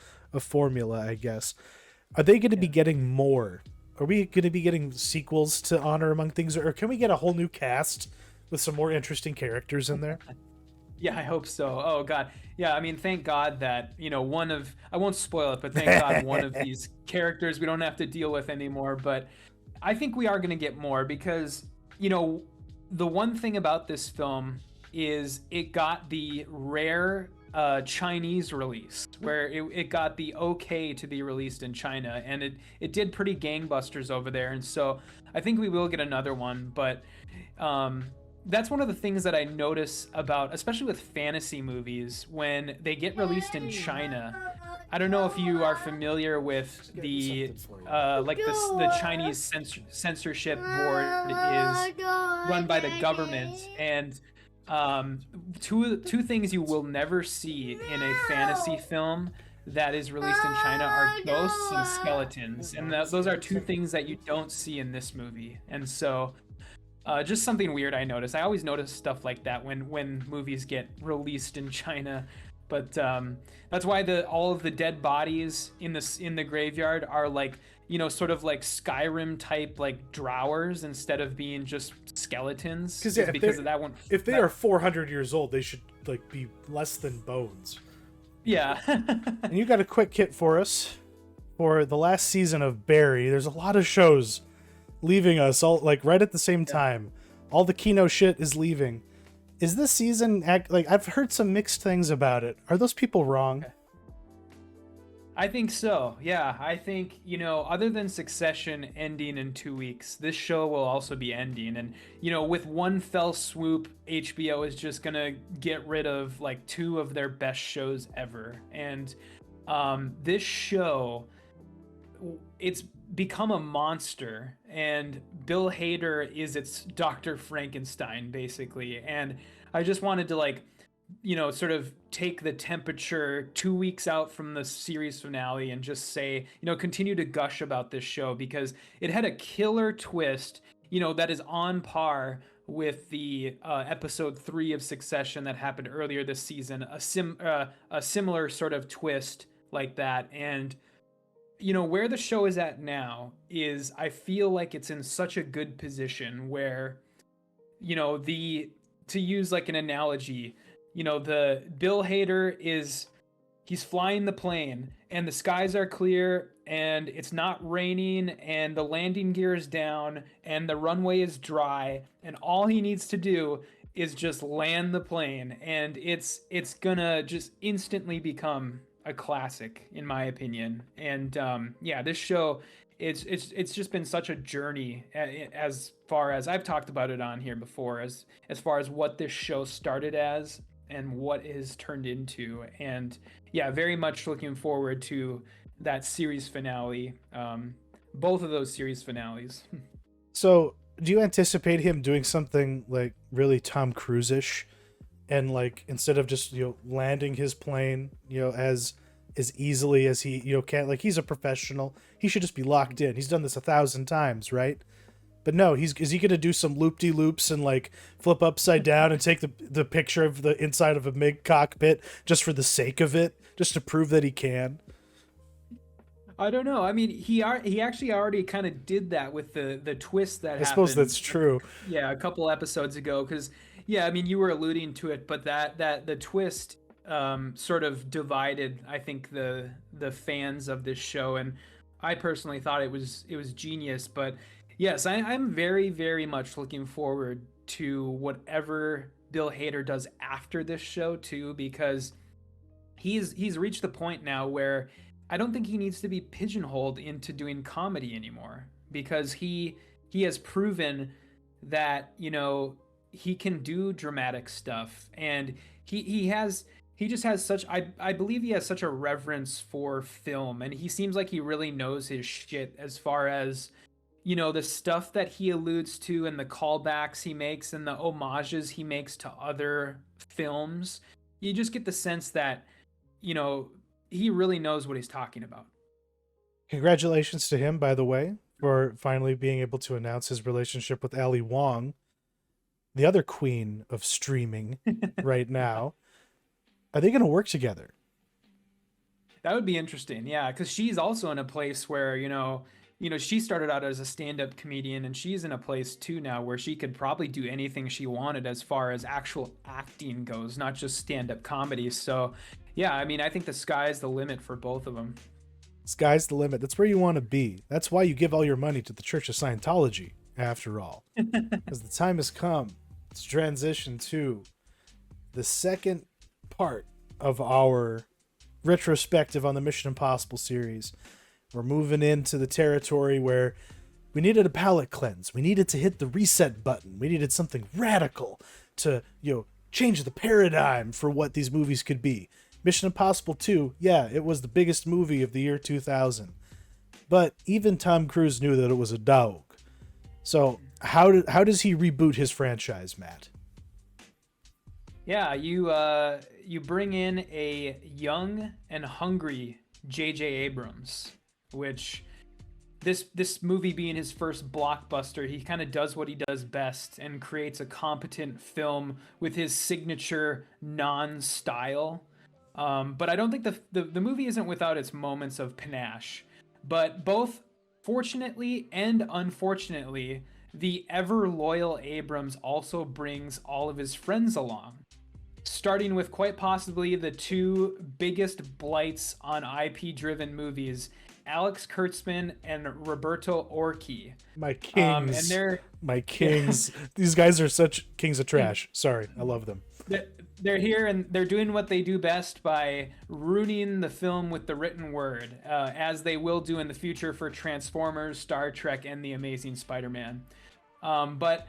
formula, I guess. Are they going to be getting more? Are we going to be getting sequels to Honor Among Things, or can we get a whole new cast with some more interesting characters in there? Yeah, I hope so. Oh God, yeah. I mean, thank God that I won't spoil it, but thank God one of these characters we don't have to deal with anymore. But I think we are going to get more because the one thing about this film is it got the rare Chinese release, where it got the okay to be released in China, and it did pretty gangbusters over there. And so I think we will get another one. But that's one of the things that I notice about, especially with fantasy movies, when they get released in China. I don't know if you are familiar with the the Chinese censorship board is run by the government, and two things you will never see in a fantasy film that is released in China are ghosts and skeletons, and those are two things that you don't see in this movie. And so just something weird I noticed. I always notice stuff like that when movies get released in China. But that's why all of the dead bodies in the graveyard are like, sort of like Skyrim type like drawers instead of being just skeletons. Because of that one. If they are 400 years old, they should like be less than bones. Yeah. And you got a quick hit for us for the last season of Barry. There's a lot of shows leaving us all like right at the same time. All the Kino shit is leaving. Is this season like, I've heard some mixed things about it. Are those people wrong? I think so. Yeah, I think, other than Succession ending in 2 weeks, this show will also be ending. And, with one fell swoop, HBO is just going to get rid of like 2 of their best shows ever. And this show, it's become a monster, and Bill Hader is its Dr. Frankenstein, basically. And I just wanted to sort of take the temperature 2 weeks out from the series finale and just say, continue to gush about this show because it had a killer twist, that is on par with the episode 3 of Succession that happened earlier this season, a similar sort of twist like that. And where the show is at now is I feel like it's in such a good position where the to use like an analogy, the Bill Hader he's flying the plane and the skies are clear and it's not raining and the landing gear is down and the runway is dry and all he needs to do is just land the plane, and it's gonna just instantly become a classic in my opinion. And this show, it's just been such a journey as far as I've talked about it on here before, as far as what this show started as and what it has turned into. And yeah, very much looking forward to that series finale, both of those series finales. So do you anticipate him doing something like really Tom Cruise-ish, and like instead of just landing his plane as easily as he can, like he's a professional, he should just be locked in, he's done this 1,000 times, right? But no, is he gonna do some loop-de-loops and like flip upside down and take the picture of the inside of a MiG cockpit just for the sake of it, just to prove that he can? I don't know. I mean, he actually already kind of did that with the twist that happened. I suppose that's true. Yeah, a couple episodes ago, because I mean, you were alluding to it, but that the twist sort of divided, I think, the fans of this show, and I personally thought it was genius. But yes, I'm very, very much looking forward to whatever Bill Hader does after this show too, because he's reached the point now where I don't think he needs to be pigeonholed into doing comedy anymore, because he has proven that he can do dramatic stuff, and he just has such, I believe he has such a reverence for film, and he seems like he really knows his shit as far as the stuff that he alludes to and the callbacks he makes and the homages he makes to other films. You just get the sense that he really knows what he's talking about. Congratulations to him, by the way, for finally being able to announce his relationship with Ali Wong, the other queen of streaming right now. Are they going to work together? That would be interesting, yeah, because she's also in a place where, she started out as a stand-up comedian, and she's in a place too now where she could probably do anything she wanted as far as actual acting goes, not just stand-up comedy. So, yeah, I mean, I think the sky's the limit for both of them. Sky's the limit. That's where you want to be. That's why you give all your money to the Church of Scientology, after all. Because the time has come to transition to the second part of our retrospective on the Mission Impossible series. We're moving into the territory where we needed a palate cleanse. We needed to hit the reset button. We needed something radical to, change the paradigm for what these movies could be. Mission Impossible 2, yeah, it was the biggest movie of the year 2000. But even Tom Cruise knew that it was a dog. So how does he reboot his franchise, Matt? Yeah, you bring in a young and hungry JJ Abrams, which this movie being his first blockbuster, he kind of does what he does best and creates a competent film with his signature non-style. But I don't think the movie isn't without its moments of panache. But both fortunately and unfortunately, the ever loyal Abrams also brings all of his friends along. Starting with quite possibly the two biggest blights on IP-driven movies, Alex Kurtzman and Roberto Orci. My kings. My kings. These guys are such kings of trash. Sorry, I love them. They're here and they're doing what they do best by ruining the film with the written word, as they will do in the future for Transformers, Star Trek, and The Amazing Spider-Man. But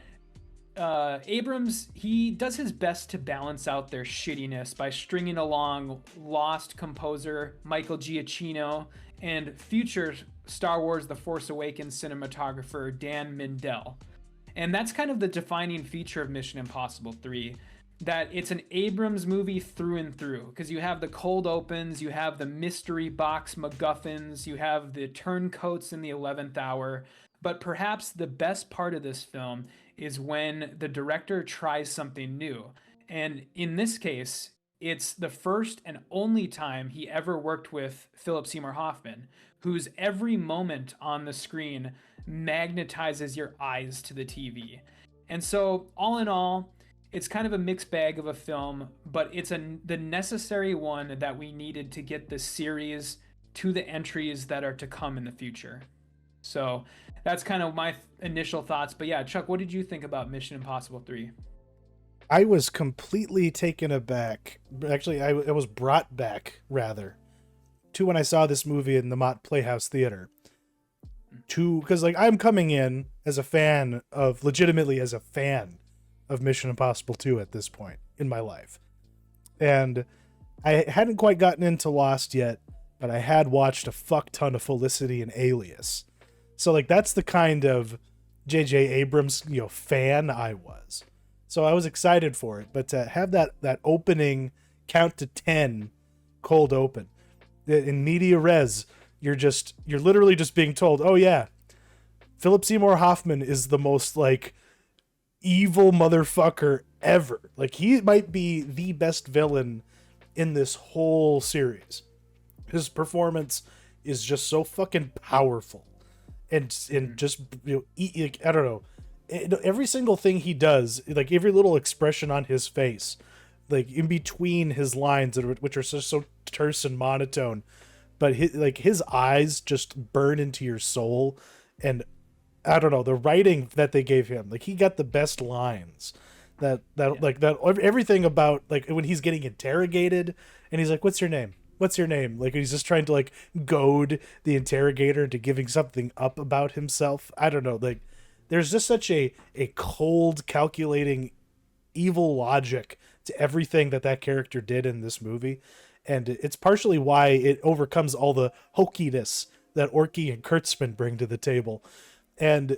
Abrams, he does his best to balance out their shittiness by stringing along Lost composer Michael Giacchino and future Star Wars The Force Awakens cinematographer Dan Mindell. And that's kind of the defining feature of Mission Impossible 3, that it's an Abrams movie through and through, because you have the cold opens, you have the mystery box MacGuffins, you have the turncoats in the 11th hour, But perhaps the best part of this film is when the director tries something new. And in this case, it's the first and only time he ever worked with Philip Seymour Hoffman, whose every moment on the screen magnetizes your eyes to the TV. And so, all in all, it's kind of a mixed bag of a film, but it's the necessary one that we needed to get the series to the entries that are to come in the future. So that's kind of my initial thoughts. But yeah, Chuck, what did you think about Mission Impossible 3? I was completely taken aback. Actually, I was brought back, rather, to when I saw this movie in the Mott Playhouse Theater. Because, like, I'm coming in as a fan of, legitimately as a fan of Mission Impossible 2 at this point in my life. And I hadn't quite gotten into Lost yet, but I had watched a fuck ton of Felicity and Alias. So, like, that's the kind of JJ Abrams, fan I was. So I was excited for it. But to have that opening count to 10 cold open in media res, you're literally just being told, oh yeah, Philip Seymour Hoffman is the most, like, evil motherfucker ever. Like, he might be the best villain in this whole series. His performance is just so fucking powerful, and just I don't know, every single thing he does, like every little expression on his face, like in between his lines, which are so terse and monotone, but his eyes just burn into your soul. And I don't know, the writing that they gave him, like he got the best lines. Everything about, like, when he's getting interrogated and he's like, what's your name? Like, he's just trying to, like, goad the interrogator into giving something up about himself. I don't know. Like, there's just such a cold, calculating, evil logic to everything that character did in this movie. And it's partially why it overcomes all the hokiness that Orky and Kurtzman bring to the table. And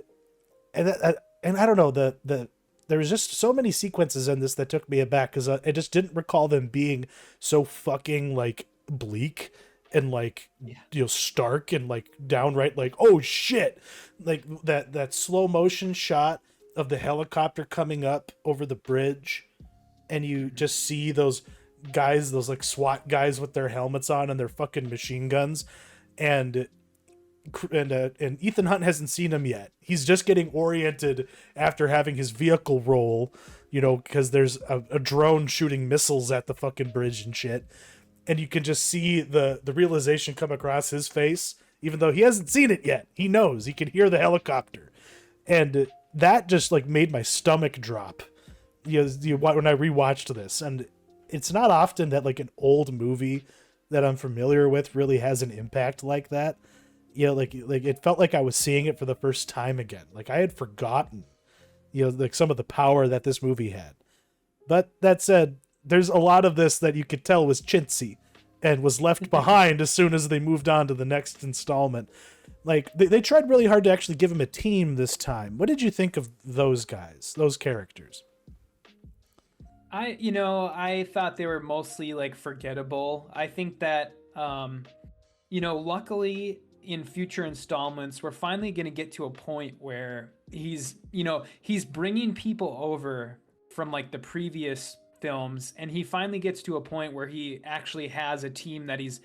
I don't know, there was just so many sequences in this that took me aback, because I just didn't recall them being so fucking, like, bleak and, like, stark and, like, downright, like, oh shit, like that slow motion shot of the helicopter coming up over the bridge, and you just see those guys, those, like, SWAT guys with their helmets on and their fucking machine guns, and Ethan Hunt hasn't seen him yet. He's just getting oriented after having his vehicle roll, because there's a drone shooting missiles at the fucking bridge and shit. And you can just see the realization come across his face, even though he hasn't seen it yet. He knows. He can hear the helicopter. And that just, like, made my stomach drop when I rewatched this. And it's not often that, like, an old movie that I'm familiar with really has an impact like that. Like it felt like I was seeing it for the first time again. Like, I had forgotten, like, some of the power that this movie had. But that said, there's a lot of this that you could tell was chintzy and was left behind as soon as they moved on to the next installment. Like, they tried really hard to actually give him a team this time. What did you think of those guys, those characters? I thought they were mostly, like, forgettable. I think that, luckily in future installments, we're finally going to get to a point where he's bringing people over from, like, the previous films, and he finally gets to a point where he actually has a team that he's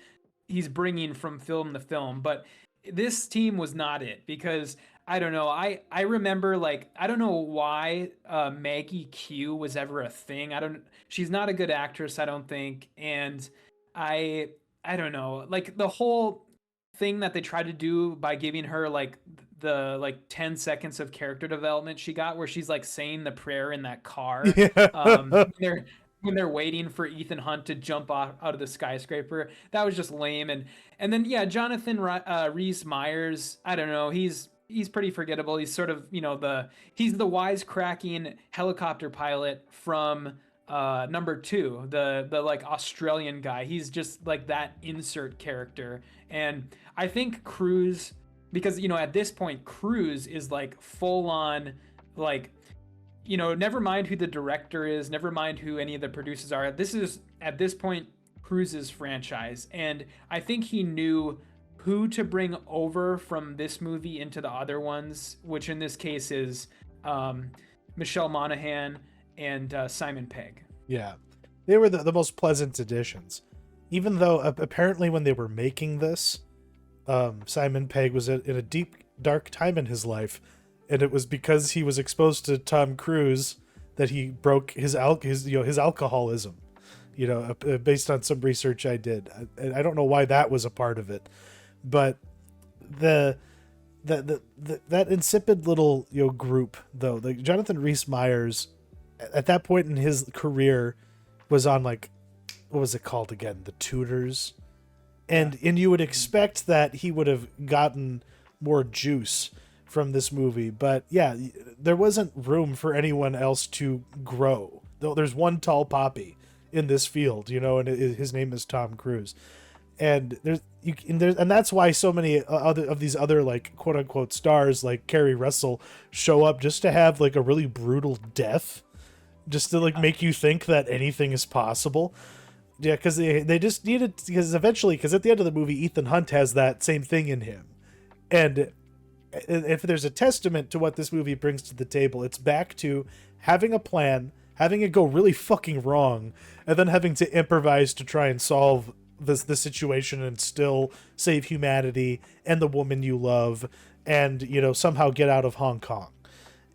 bringing from film to film. But this team was not it, because I don't know, I remember, like, I don't know why Maggie Q was ever a thing. She's not a good actress, I don't think. And I don't know, like, the whole thing that they tried to do by giving her, like, the, like, 10 seconds of character development she got, where she's, like, saying the prayer in that car, when they're waiting for Ethan Hunt to jump out of the skyscraper, that was just lame. And then Jonathan Rhys-Meyers, I don't know, he's pretty forgettable. He's sort of, he's the wisecracking helicopter pilot from number 2, the like Australian guy. He's just like that insert character. And I think Cruise, because at this point Cruise is like full on, like, never mind who the director is, never mind who any of the producers are. This is, at this point, Cruise's franchise. And I think he knew who to bring over from this movie into the other ones, which in this case is Michelle Monaghan and Simon Pegg. Yeah, they were the most pleasant additions. Even though apparently when they were making this, Simon Pegg was in a deep, dark time in his life, and it was because he was exposed to Tom Cruise that he broke his alcoholism. Based on some research I did. I don't know why that was a part of it, but that insipid little group though, like Jonathan Rhys-Meyers at that point in his career was on, like, what was it called again? The Tudors. And you would expect that he would have gotten more juice from this movie, but yeah, there wasn't room for anyone else to grow. Though there's one tall poppy in this field, and his name is Tom Cruise. And and that's why so many of these other, like, quote unquote stars like Kerry Russell show up just to have like a really brutal death, just to like make you think that anything is possible. Yeah, because they just needed, because at the end of the movie, Ethan Hunt has that same thing in him. And if there's a testament to what this movie brings to the table, it's back to having a plan, having it go really fucking wrong, and then having to improvise to try and solve the situation and still save humanity and the woman you love, and somehow get out of Hong Kong,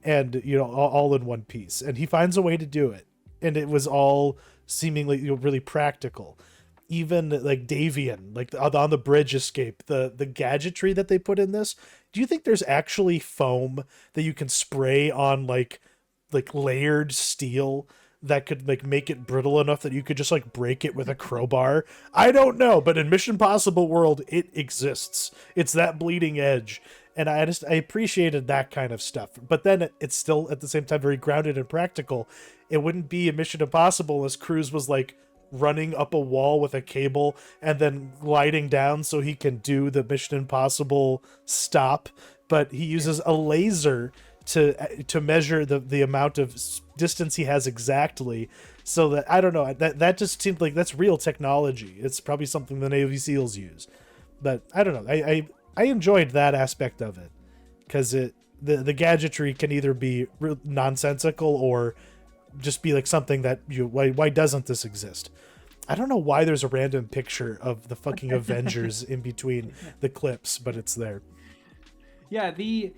and all in one piece. And he finds a way to do it, and it was all seemingly really practical. Even like Davian, like on the bridge escape, the gadgetry that they put in this. Do you think there's actually foam that you can spray on like layered steel that could like make it brittle enough that you could just like break it with a crowbar? I don't know, but in Mission Impossible world, it exists. It's that bleeding edge. And I appreciated that kind of stuff. But then it's still at the same time very grounded and practical. It wouldn't be a Mission Impossible unless Cruise was like running up a wall with a cable and then gliding down so he can do the Mission Impossible stop. But he uses a laser to measure the amount of distance he has exactly. So that, I don't know, that just seemed like that's real technology. It's probably something the Navy SEALs use. But I don't know. I enjoyed that aspect of it, because the gadgetry can either be nonsensical or just be like something that why doesn't this exist? I don't know why there's a random picture of the fucking Avengers in between the clips, but it's there. Yeah, the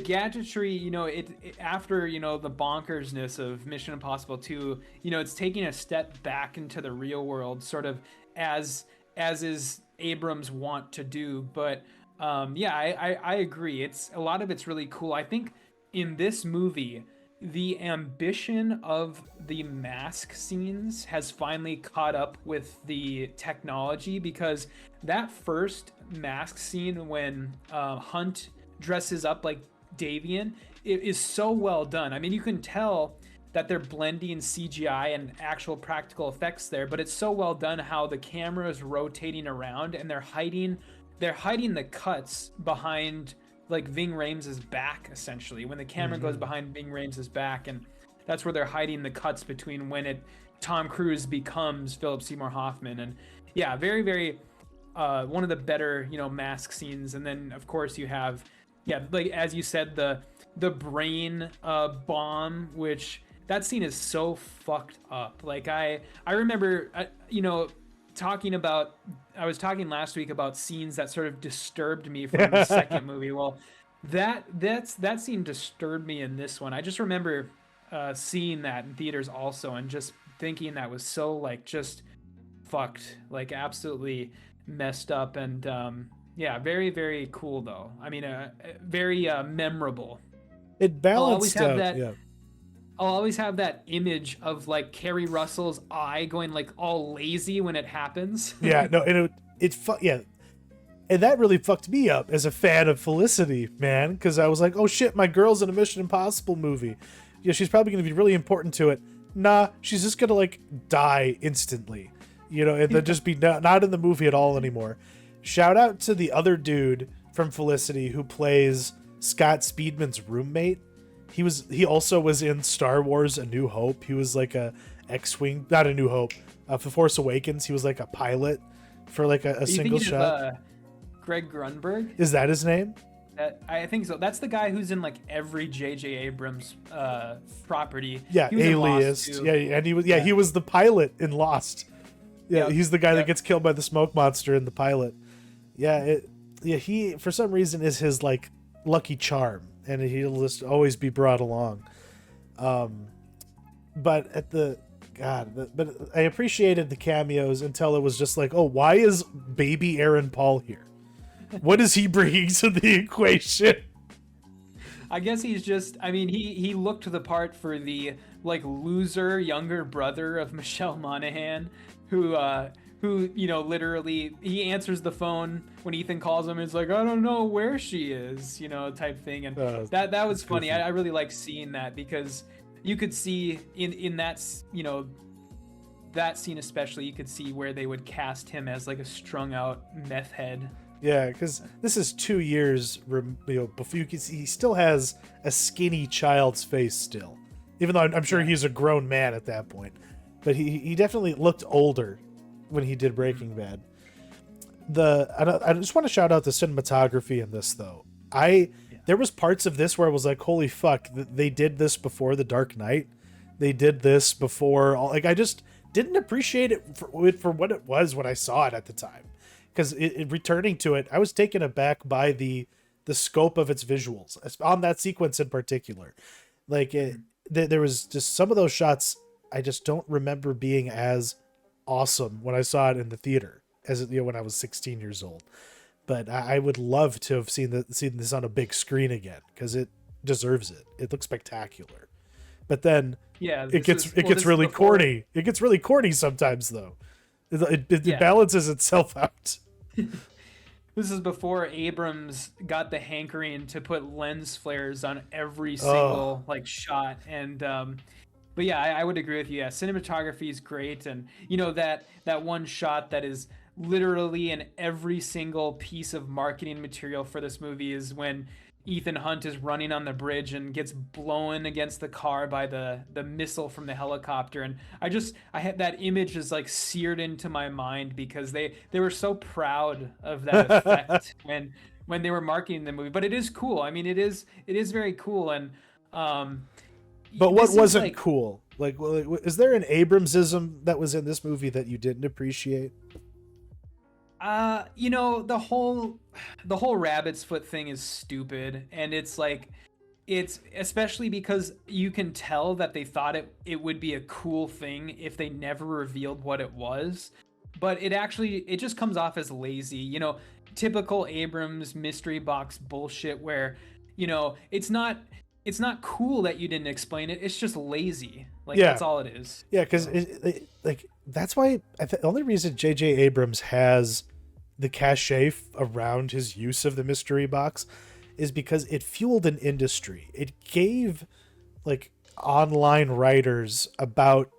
gadgetry, it after the bonkersness of Mission Impossible 2, it's taking a step back into the real world, sort of as is Abrams want to do. But I agree. It's a lot of it's really cool. I think in this movie, the ambition of the mask scenes has finally caught up with the technology, because that first mask scene when Hunt dresses up like Davian, it is so well done. I mean, you can tell that they're blending CGI and actual practical effects there, but it's so well done how the camera is rotating around and they're hiding the cuts behind like Ving Rhames' back, essentially, when the camera goes behind Ving Rhames' back, and that's where they're hiding the cuts between when Tom Cruise becomes Philip Seymour Hoffman. And yeah, very, very one of the better mask scenes. And then of course you have, like as you said, the brain bomb, which that scene is so fucked up. Like I remember I was talking last week about scenes that sort of disturbed me from the second movie. Well, that scene disturbed me in this one. I just remember seeing that in theaters also, and just thinking that was so like just fucked, like absolutely messed up. And very, very cool though. I mean, very memorable. It balanced out. I'll always have that image of like Kerry Russell's eye going like all lazy when it happens. Yeah, no, and and that really fucked me up as a fan of Felicity, man, because I was like, oh shit, my girl's in a Mission Impossible movie. Yeah, she's probably going to be really important to it. Nah, she's just going to like die instantly, and then just be not in the movie at all anymore. Shout out to the other dude from Felicity who plays Scott Speedman's roommate. He also was in Star Wars: A New Hope. He was like a X-wing, not A New Hope, for Force Awakens. He was like a pilot for like a single shot. Greg Grunberg. Is that his name? I think so. That's the guy who's in like every JJ Abrams property. Yeah, He was in Lost, Alias. too. Yeah, and he was the pilot in Lost. Yeah, Yep. he's the guy that Yep. gets killed by the smoke monster in the pilot. Yeah, he for some reason is his like lucky charm, and he'll just always be brought along. But but I appreciated the cameos until it was just like, oh, why is baby Aaron Paul here? What is he bringing to the equation? I guess he's just. I mean, he looked the part for the like loser younger brother of Michelle Monaghan, who literally he answers the phone when Ethan calls him. It's like, I don't know where she is, type thing, and that was funny. I really like seeing that because you could see in that that scene especially, you could see where they would cast him as like a strung out meth head. Yeah, because this is 2 years, before you can see he still has a skinny child's face still, even though I'm sure he's a grown man at that point. But he definitely looked older when he did Breaking Bad. I just want to shout out the cinematography in this though. There was parts of this where I was like, holy fuck, they did this before The Dark Knight. They did this before, like I just didn't appreciate it for what it was when I saw it at the time. Because returning to it, I was taken aback by the scope of its visuals on that sequence in particular. Like there was just some of those shots I just don't remember being as awesome when I saw it in the theater as when I was 16 years old. But I would love to have seen this on a big screen again because it deserves it. It looks spectacular. But then it gets really corny. It gets really corny sometimes though. It balances itself out. This is before Abrams got the hankering to put lens flares on every single shot, and but yeah, I would agree with you. Yeah, cinematography is great, and that one shot that is literally in every single piece of marketing material for this movie is when Ethan Hunt is running on the bridge and gets blown against the car by the missile from the helicopter. And I had that image is like seared into my mind because they were so proud of that effect when they were marketing the movie. But it is cool. I mean, it is very cool. And but what wasn't cool? Like, is there an Abramsism that was in this movie that you didn't appreciate? The whole rabbit's foot thing is stupid, and it's especially because you can tell that they thought it would be a cool thing if they never revealed what it was, but it just comes off as lazy, typical Abrams mystery box bullshit where, it's not cool that you didn't explain it. It's just lazy. That's all it is. Yeah, because that's why the only reason JJ Abrams has the cachet around his use of the mystery box is because it fueled an industry. It gave online writers about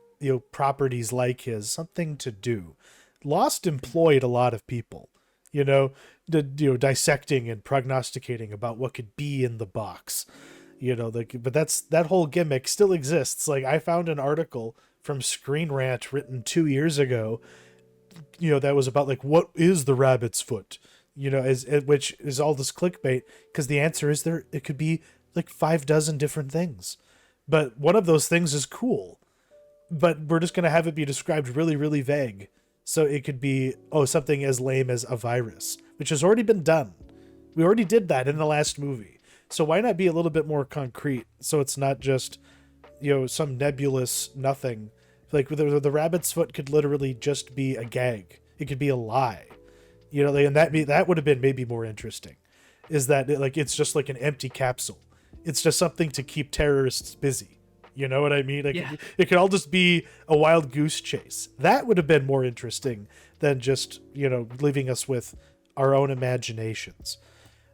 properties like his something to do. Lost employed a lot of people, dissecting and prognosticating about what could be in the box. But that whole gimmick still exists. I found an article from Screen Rant written 2 years ago, that was about what is the rabbit's foot, which is all this clickbait because the answer is it could be 6 different things, but one of those things is cool, but we're just going to have it be described really, really vague. So it could be, something as lame as a virus, which has already been done. We already did that in the last movie. So why not be a little bit more concrete? So it's not just, some nebulous nothing. The rabbit's foot could literally just be a gag. It could be a lie, and that would have been maybe more interesting. Is that it's just like an empty capsule? It's just something to keep terrorists busy. You know what I mean? It could all just be a wild goose chase. That would have been more interesting than just leaving us with our own imaginations.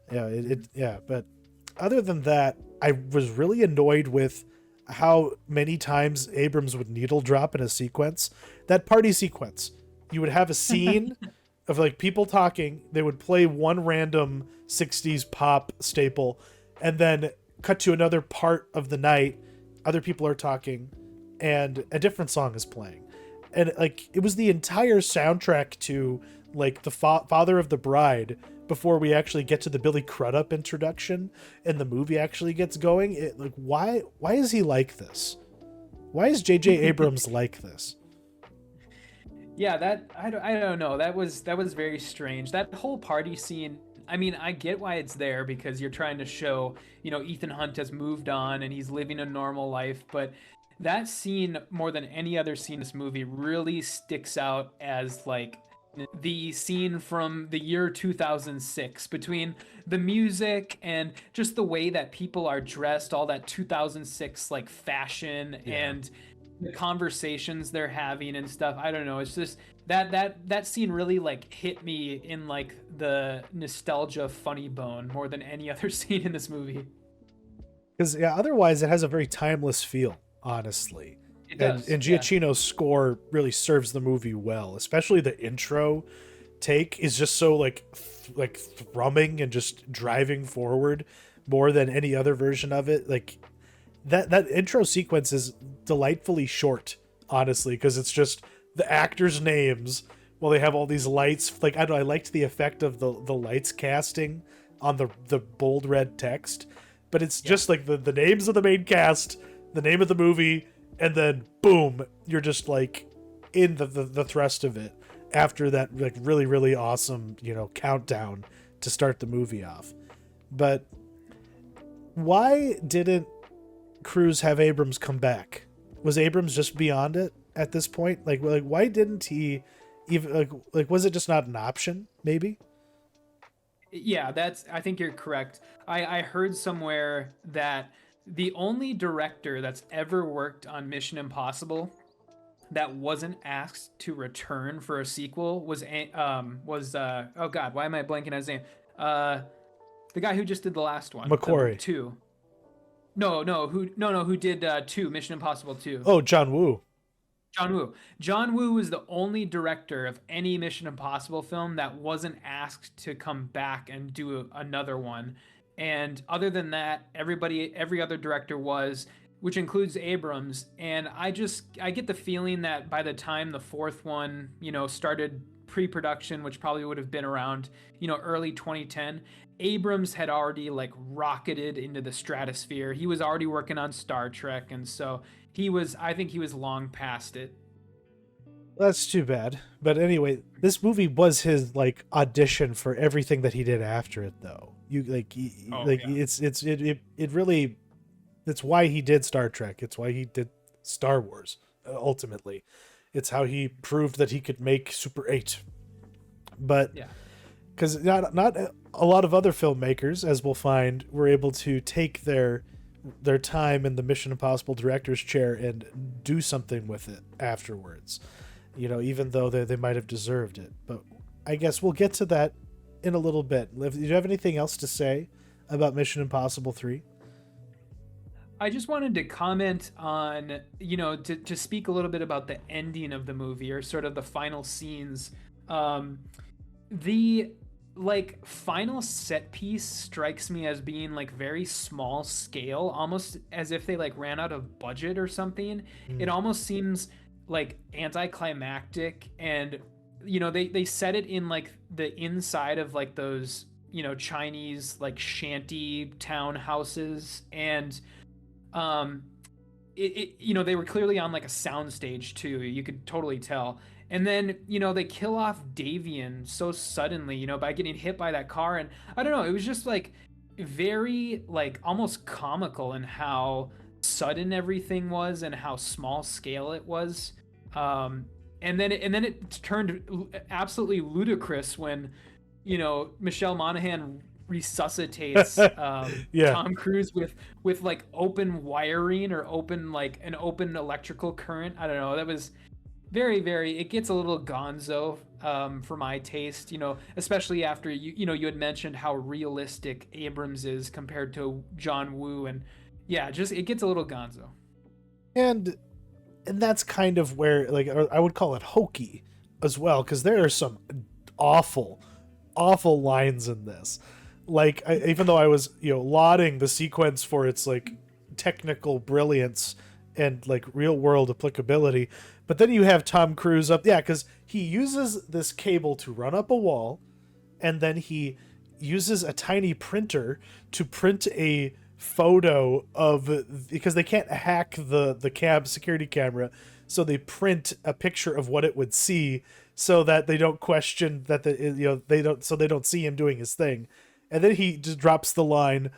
But other than that, I was really annoyed with how many times Abrams would needle drop in a sequence. That party sequence, you would have a scene of people talking, they would play one random 60s pop staple, and then cut to another part of the night, other people are talking, and a different song is playing. And it was the entire soundtrack to the Father of the Bride before we actually get to the Billy Crudup introduction and the movie actually gets going. Like, why is he like this? Why is JJ Abrams like this? Yeah, that I don't know. That was very strange. That whole party scene. I mean, I get why it's there because you're trying to show, Ethan Hunt has moved on and he's living a normal life. But that scene, more than any other scene in this movie, really sticks out as like the scene from the year 2006, between the music and just the way that people are dressed, all that 2006 like fashion and the conversations they're having and stuff. I don't know. It's just that scene really like hit me in like the nostalgia funny bone more than any other scene in this movie. Because otherwise it has a very timeless feel, honestly. It does, and Giacchino's score really serves the movie well, especially the intro take is just so like thrumming and just driving forward more than any other version of it. Like that intro sequence is delightfully short, honestly, because it's just the actors' names while they have all these lights. Like, I don't know, I liked the effect of the lights casting on the bold red text, but it's just like the names of the main cast, the name of the movie, and then boom, you're just like in the thrust of it after that like really, really awesome, countdown to start the movie off. But why didn't Cruise have Abrams come back? Was Abrams just beyond it at this point? Like why didn't he even like was it just not an option, maybe? Yeah, I think you're correct. I heard somewhere that the only director that's ever worked on Mission Impossible that wasn't asked to return for a sequel was oh god, why am I blanking on his name? The guy who just did the last one. McQuarrie. Two. Who did 2, Mission Impossible 2. Oh, John Woo. John Woo was the only director of any Mission Impossible film that wasn't asked to come back and do another one. And other than that, every other director was, which includes Abrams. And I get the feeling that by the time the fourth one, started pre-production, which probably would have been around, early 2010, Abrams had already like rocketed into the stratosphere. He was already working on Star Trek. And so I think he was long past it. That's too bad. But anyway, this movie was his like audition for everything that he did after it, though. It really, it's why he did Star Trek. It's why he did Star Wars. Ultimately, it's how he proved that he could make Super 8. But because not a lot of other filmmakers, as we'll find, were able to take their time in the Mission Impossible director's chair and do something with it afterwards. Even though they might have deserved it. But I guess we'll get to that in a little bit. Liv, do you have anything else to say about Mission Impossible 3? I just wanted to comment on, to speak a little bit about the ending of the movie, or sort of the final scenes. The like final set piece strikes me as being like very small scale, almost as if they like ran out of budget or something. It almost seems like anticlimactic, and they set it in like the inside of like those Chinese like shanty town houses, and they were clearly on like a soundstage too. You could totally tell. And then, they kill off Davian so suddenly, by getting hit by that car. And I don't know, it was just like very like almost comical in how sudden everything was and how small scale it was. And then it turned absolutely ludicrous when, Michelle Monaghan resuscitates Tom Cruise with like open wiring or an open electrical current. I don't know. That was very, very, it gets a little gonzo for my taste, especially after you had mentioned how realistic Abrams is compared to John Woo, and it gets a little gonzo. And that's kind of where, like, I would call it hokey as well, because there are some awful lines in this. Like, even though I was, lauding the sequence for its like technical brilliance and like real world applicability, but then you have Tom Cruise up, because he uses this cable to run up a wall, and then he uses a tiny printer to print a photo of, because they can't hack the security camera, so they print a picture of what it would see so that they don't question that they don't see him doing his thing. And then he just drops the line,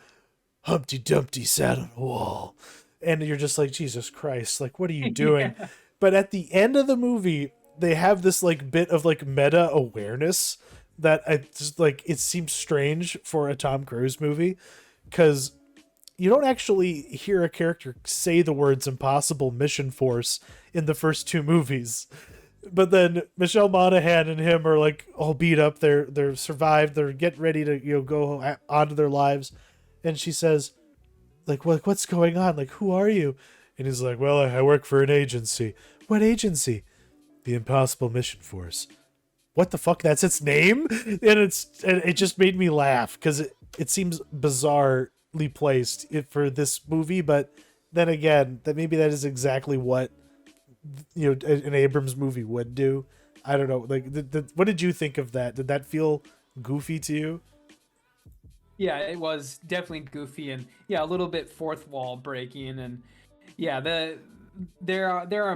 Humpty Dumpty sat on a wall. And you're just like, Jesus Christ, like, what are you doing? Yeah. But at the end of the movie, they have this like bit of like meta awareness that I just like, it seems strange for a Tom Cruise movie, because you don't actually hear a character say the words impossible mission force in the first two movies. But then Michelle Monaghan and him are like all beat up. They're survived. They're getting ready to go on to their lives. And she says, like, what's going on? Like, who are you? And he's like, well, I work for an agency. What agency? The Impossible Mission Force. What the fuck? That's its name? And it just made me laugh, because it seems bizarrely placed for this movie. But then again, that maybe that is exactly what an Abrams movie would do. I don't know. Like, what did you think of that? Did that feel goofy to you? Yeah, it was definitely goofy, and yeah, a little bit fourth wall breaking, and yeah, there are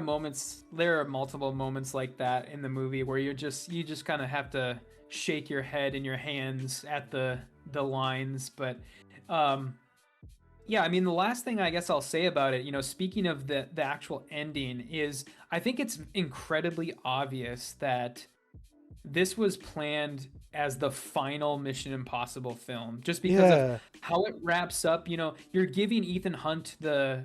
multiple moments like that in the movie where you just kind of have to shake your head and your hands at the lines. But yeah, I mean, the last thing I guess I'll say about it, speaking of the actual ending, is I think it's incredibly obvious that this was planned as the final Mission Impossible film, just because of how it wraps up. You're giving Ethan Hunt the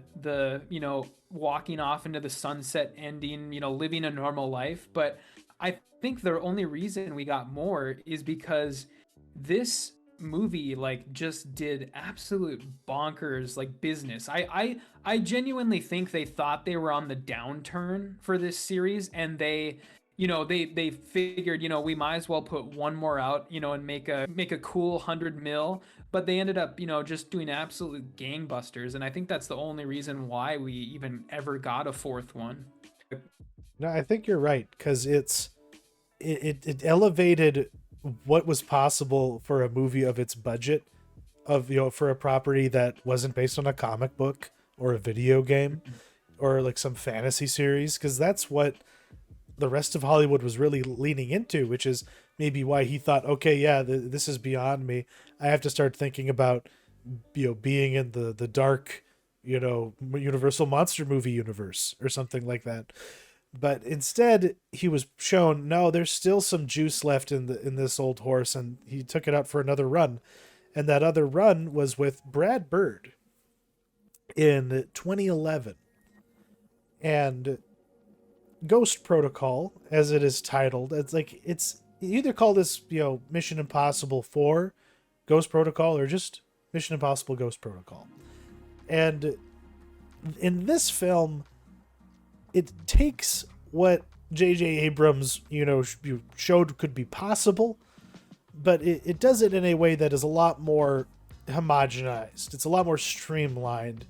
walking off into the sunset ending, living a normal life. But I think the only reason we got more is because this movie like just did absolute bonkers like business. I genuinely think they thought they were on the downturn for this series, and they figured, we might as well put one more out, and make a cool 100 mil, but they ended up, just doing absolute gangbusters. And I think that's the only reason why we even ever got a fourth one. No, I think you're right, because it elevated what was possible for a movie of its budget, for a property that wasn't based on a comic book or a video game or like some fantasy series, because that's what the rest of Hollywood was really leaning into, which is maybe why he thought, okay, yeah, this is beyond me. I have to start thinking about, being in the dark, Universal monster movie universe or something like that. But instead he was shown, no, there's still some juice left in this old horse. And he took it out for another run. And that other run was with Brad Bird in 2011. And Ghost Protocol, as it is titled, it's you either call this Mission Impossible 4 Ghost Protocol or just Mission Impossible Ghost Protocol. And in this film, it takes what JJ Abrams showed could be possible, but it does it in a way that is a lot more homogenized. It's a lot more streamlined,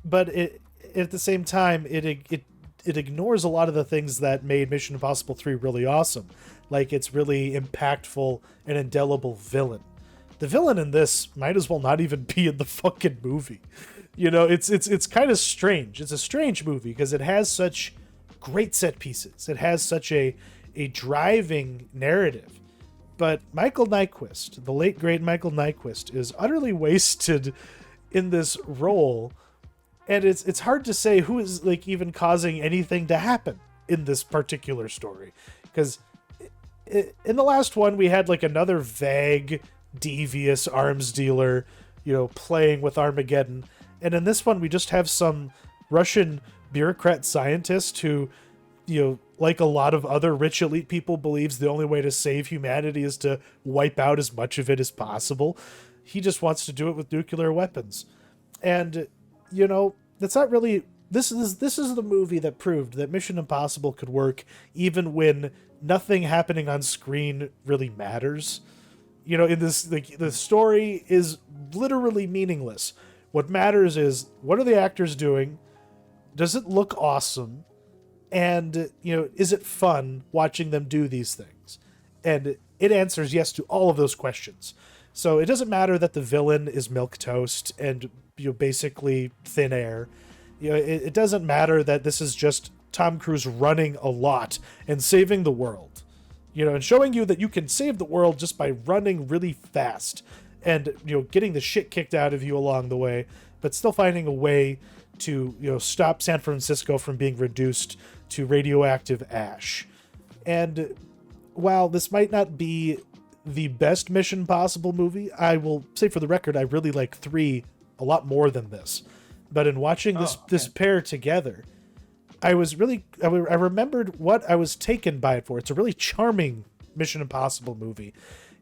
but at the same time it ignores a lot of the things that made Mission Impossible 3 really awesome. Like, it's really impactful and indelible villain. The villain in this might as well not even be in the fucking movie. It's kind of strange. It's a strange movie because it has such great set pieces. It has such a driving narrative. But Michael Nyqvist, the late great Michael Nyqvist, is utterly wasted in this role. And it's hard to say who is like even causing anything to happen in this particular story. Because in the last one, we had like another vague, devious arms dealer, playing with Armageddon. And in this one, we just have some Russian bureaucrat scientist who, like a lot of other rich elite people, believes the only way to save humanity is to wipe out as much of it as possible. He just wants to do it with nuclear weapons. And that's not really. This is the movie that proved that Mission Impossible could work even when nothing happening on screen really matters. In this, the story is literally meaningless. What matters is, what are the actors doing? Does it look awesome? And is it fun watching them do these things? And it answers yes to all of those questions. So it doesn't matter that the villain is milquetoast and basically thin air. It doesn't matter that this is just Tom Cruise running a lot and saving the world. And showing you that you can save the world just by running really fast and getting the shit kicked out of you along the way, but still finding a way to stop San Francisco from being reduced to radioactive ash. And while this might not be the best Mission Impossible movie, I will say for the record I really like 3 a lot more than this. But in watching this pair together, I remembered what I was taken by it for. It's a really charming Mission Impossible movie.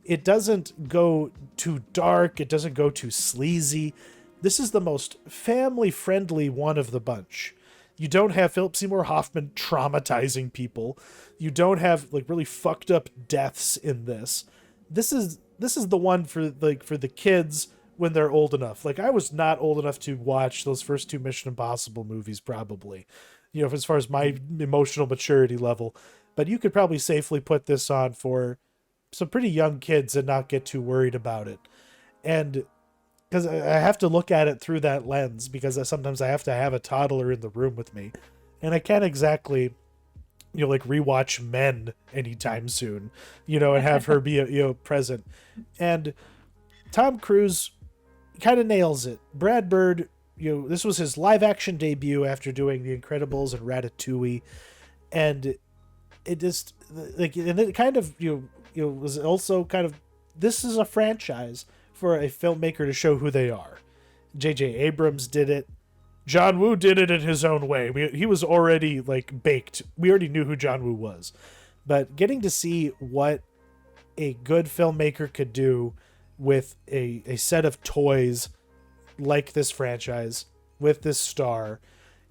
It doesn't go too dark. It doesn't go too sleazy. This is the most family-friendly one of the bunch. You don't have Philip Seymour Hoffman traumatizing people. You don't have really fucked up deaths in this. This is the one for the kids when they're old enough. I was not old enough to watch those first 2 Mission Impossible movies, probably. As far as my emotional maturity level. But you could probably safely put this on for some pretty young kids and not get too worried about it. And because I have to look at it through that lens, because sometimes I have to have a toddler in the room with me. And I can't exactly, rewatch Men anytime soon, and have her be, present. And Tom Cruise kind of nails it. Brad Bird, this was his live action debut after doing The Incredibles and Ratatouille, and it just and it kind of was also kind of, this is a franchise for a filmmaker to show who they are. JJ Abrams did it. John Woo did it in his own way. He was already baked. We already knew who John Woo was, but getting to see what a good filmmaker could do with a set of toys like this franchise with this star.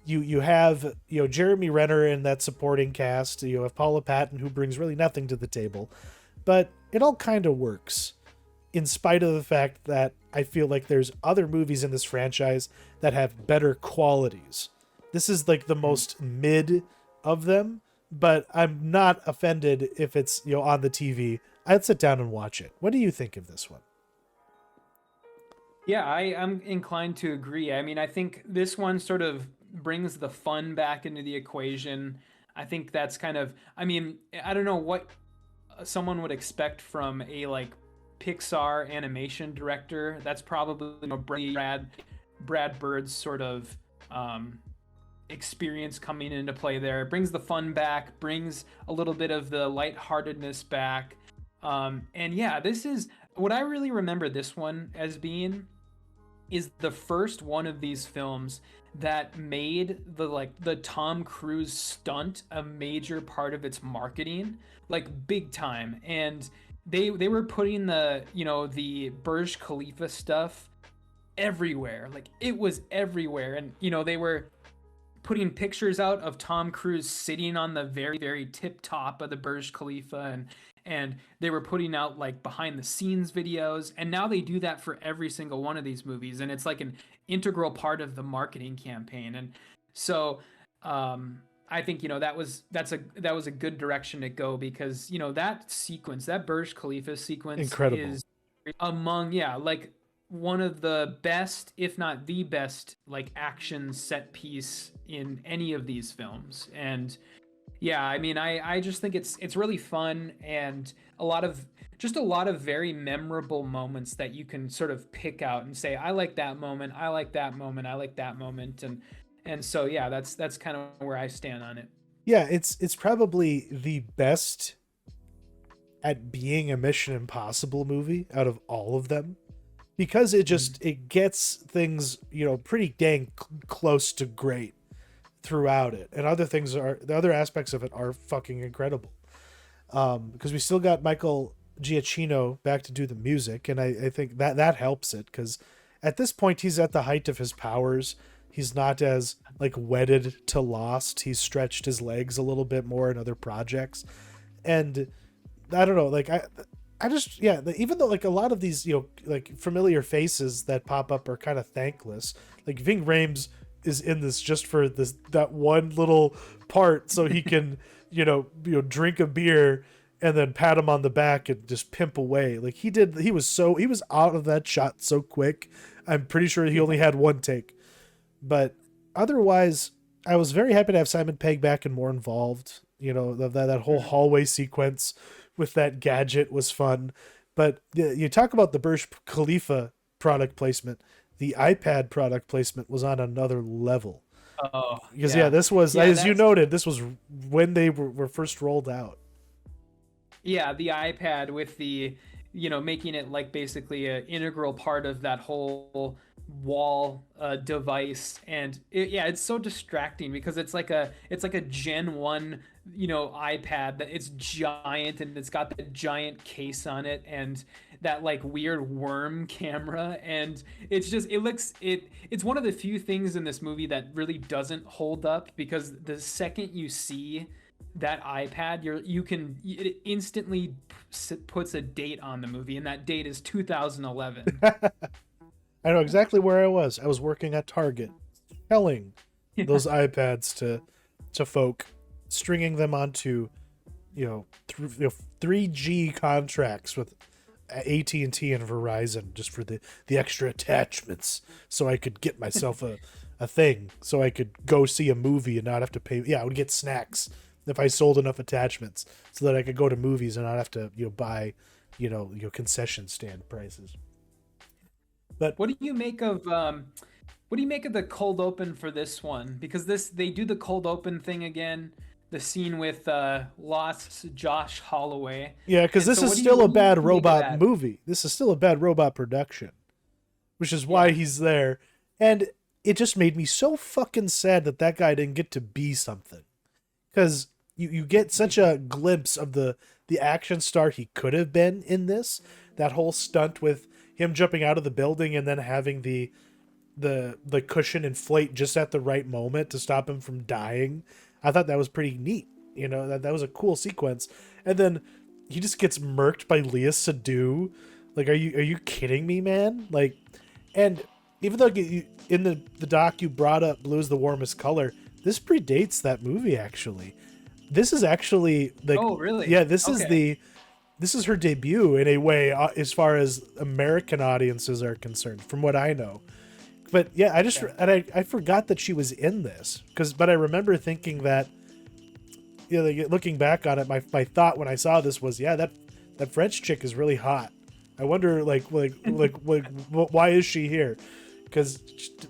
You have Jeremy Renner in that supporting cast. You have Paula Patton, who brings really nothing to the table, but it all kind of works in spite of the fact that I feel like there's other movies in this franchise that have better qualities. This is the most mid of them, but I'm not offended if it's on the TV. I'd sit down and watch it. What do you think of this one? Yeah, I'm inclined to agree. I mean, I think this one sort of brings the fun back into the equation. I think that's kind of, I mean, I don't know what someone would expect from a Pixar animation director. That's probably Brad Bird's sort of experience coming into play there. It brings the fun back, brings a little bit of the lightheartedness back. And yeah, this is what I really remember this one as being is the first one of these films that made the Tom Cruise stunt a major part of its marketing, big time. And they were putting the Burj Khalifa stuff everywhere. It was everywhere. And they were putting pictures out of Tom Cruise sitting on the very, very tip top of the Burj Khalifa, and they were putting out behind the scenes videos, and now they do that for every single one of these movies, and it's an integral part of the marketing campaign. And so I think that was a good direction to go, because that sequence, that Burj Khalifa sequence, incredible, is among one of the best, if not the best, action set piece in any of these films. And yeah, I mean, I just think it's really fun, and a lot of very memorable moments that you can sort of pick out and say, I like that moment, I like that moment, I like that moment. And so yeah, that's kind of where I stand on it. Yeah, it's probably the best at being a Mission Impossible movie out of all of them, because it gets things pretty dang close to great throughout it, and the other aspects of it are fucking incredible. Because we still got Michael Giacchino back to do the music, and I think that helps it, because at this point he's at the height of his powers. He's not as wedded to Lost. He's stretched his legs a little bit more in other projects, and I don't know, I just, yeah, even though a lot of these familiar faces that pop up are kind of thankless, Ving Rhames is in this just for that one little part, so he can drink a beer and then pat him on the back and just pimp away. Like he was out of that shot so quick. I'm pretty sure he only had one take. But otherwise, I was very happy to have Simon Pegg back and more involved. You know, that whole hallway sequence with that gadget was fun. But you talk about the Burj Khalifa product placement. The iPad product placement was on another level. Oh, Because yeah. this was, Yeah, as you that's- noted, this was when they were first rolled out. Yeah, the iPad with the, making it like basically an integral part of that whole wall device, and it's so distracting because it's like a Gen 1, iPad that it's giant and it's got that giant case on it and that like weird worm camera, and it's one of the few things in this movie that really doesn't hold up, because the second you see that iPad, it instantly puts a date on the movie, and that date is 2011. I know exactly where I was. I was working at Target, selling those iPads to folk, stringing them onto 3G contracts with AT&T and Verizon just for the extra attachments, so I could get myself a thing, so I could go see a movie and not have to pay. Yeah, I would get snacks if I sold enough attachments, so that I could go to movies and not have to buy concession stand prices. But What do you make of the cold open for this one? Because they do the cold open thing again, the scene with Lost Josh Holloway. yeah, because And this so is what do still you a bad make of robot that? movie. This is still a bad robot production, which is why Yeah. he's there. And it just made me so fucking sad that guy didn't get to be something. Because you get such a glimpse of the action star he could have been in this. That whole stunt with him jumping out of the building and then having the cushion inflate just at the right moment to stop him from dying. I thought that was pretty neat. That was a cool sequence. And then he just gets murked by Leah Sadu. Like, are you kidding me, man? Like, and even though in the doc you brought up Blue is the Warmest Color, this predates that movie actually. This is actually like, Oh, really? yeah, this Okay. is her debut in a way, as far as American audiences are concerned, from what I know. But yeah, I forgot that she was in this, but I remember thinking that, like, looking back on it, my thought when I saw this was, yeah, that French chick is really hot. I wonder why is she here? Because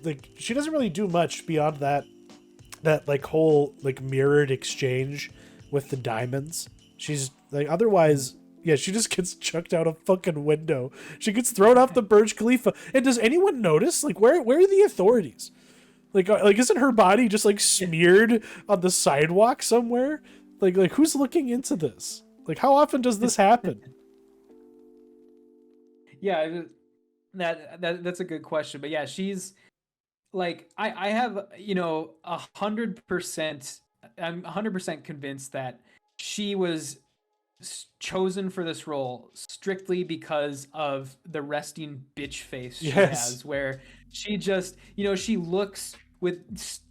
like she doesn't really do much beyond that like whole like mirrored exchange with the diamonds. She's like, otherwise, yeah, she just gets chucked out a fucking window. She gets thrown off the Burj Khalifa. And does anyone notice? Like, where are the authorities? Like isn't her body just like smeared on the sidewalk somewhere? Like who's looking into this? Like, how often does this happen? Yeah, that's a good question. But yeah, she's like, I have 100%. I'm 100% convinced that she was chosen for this role strictly because of the resting bitch face she Yes. has, where she just,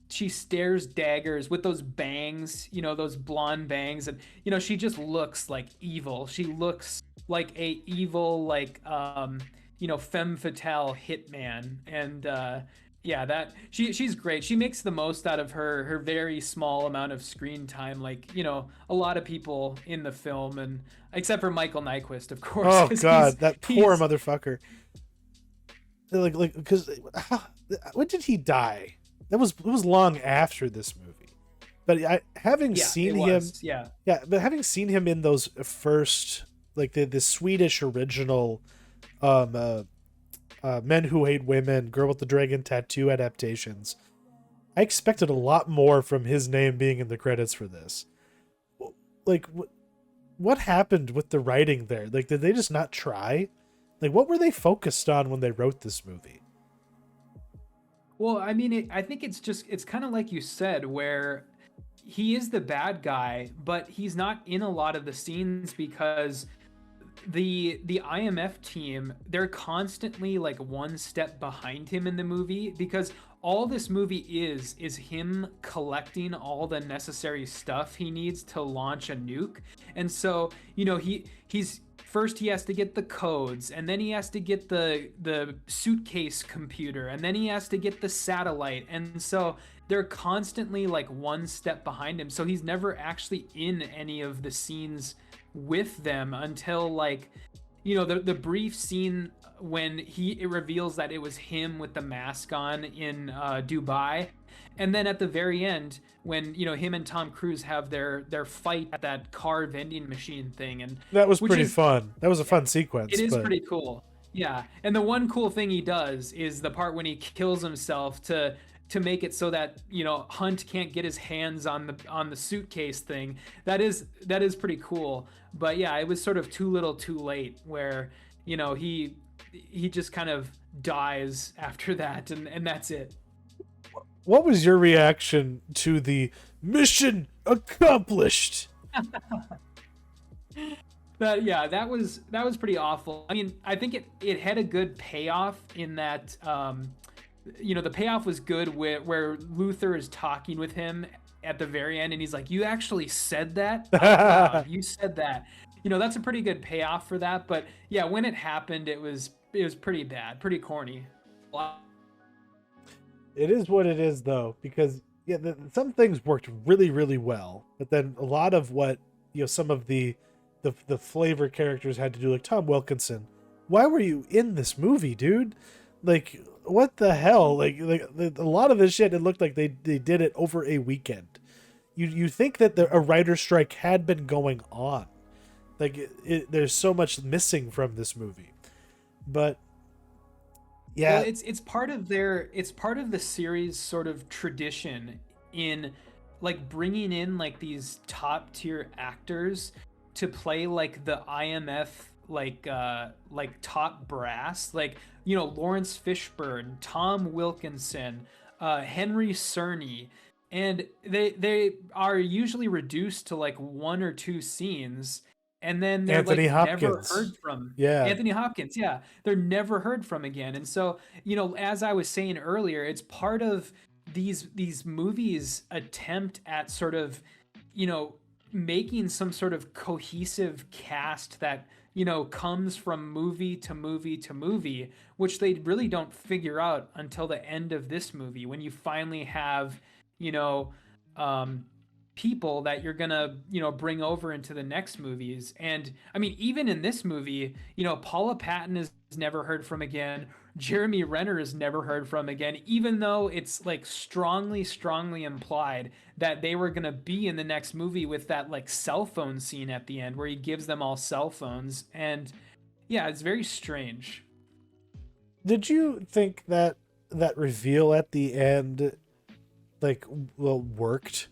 she stares daggers with those bangs, those blonde bangs, and she just looks like evil. She looks like a evil, like, femme fatale hitman. And yeah, that she's great. She makes the most out of her very small amount of screen time, like, a lot of people in the film, and except for Michael Nyquist, of course. Oh 'Cause god, that poor he's motherfucker. Like because when did he die? It was long after this movie. But having yeah, seen it him, was, yeah. but having seen him in those first, like the Swedish original Men Who Hate Women, Girl with the Dragon Tattoo adaptations, I expected a lot more from his name being in the credits for this. Like, what happened with the writing there? Like, did they just not try? Like, what were they focused on when they wrote this movie? Well, I mean, I think it's kind of like you said, where he is the bad guy, but he's not in a lot of the scenes because the IMF team, they're constantly like one step behind him in the movie, because all this movie is him collecting all the necessary stuff he needs to launch a nuke. And so, he's first he has to get the codes, and then he has to get the suitcase computer, and then he has to get the satellite. And so they're constantly like one step behind him. So he's never actually in any of the scenes with them until like, the brief scene when it reveals that it was him with the mask on in Dubai. And then at the very end, when him and Tom Cruise have their fight at that car vending machine thing, and that was pretty fun. That was a fun sequence. It is pretty cool. Yeah, and the one cool thing he does is the part when he kills himself to make it so that Hunt can't get his hands on the suitcase thing. That is pretty cool. But yeah, it was sort of too little, too late. Where he just kind of dies after that, and that's it. What was your reaction to the mission accomplished? That was pretty awful. I mean, I think it had a good payoff in that the payoff was good where Luther is talking with him at the very end, and he's like, "You actually said that? Oh, wow, you said that." That's a pretty good payoff for that. But yeah, when it happened, it was pretty bad, pretty corny. It is what it is, though, because some things worked really, really well, but then a lot of what some of the flavor characters had to do, like Tom Wilkinson. Why were you in this movie, dude? Like, what the hell? Like a lot of this shit, it looked like they did it over a weekend. You think that a writer's strike had been going on. Like, there's so much missing from this movie. But yeah, well, it's part of the series sort of tradition in like bringing in like these top tier actors to play like the IMF like top brass, like Lawrence Fishburne, Tom Wilkinson, Henry Cerny, and they are usually reduced to like one or two scenes. And then they're Anthony like Hopkins. never heard from. Yeah. Anthony Hopkins, yeah. They're never heard from again. And so, as I was saying earlier, it's part of these movies' attempt at sort of, making some sort of cohesive cast that, comes from movie to movie to movie, which they really don't figure out until the end of this movie, when you finally have, people that you're gonna bring over into the next movies. And I mean, even in this movie, Paula Patton is never heard from again. Jeremy Renner is never heard from again, even though it's like strongly implied that they were gonna be in the next movie with that like cell phone scene at the end where he gives them all cell phones. And yeah, it's very strange. Did you think that reveal at the end worked?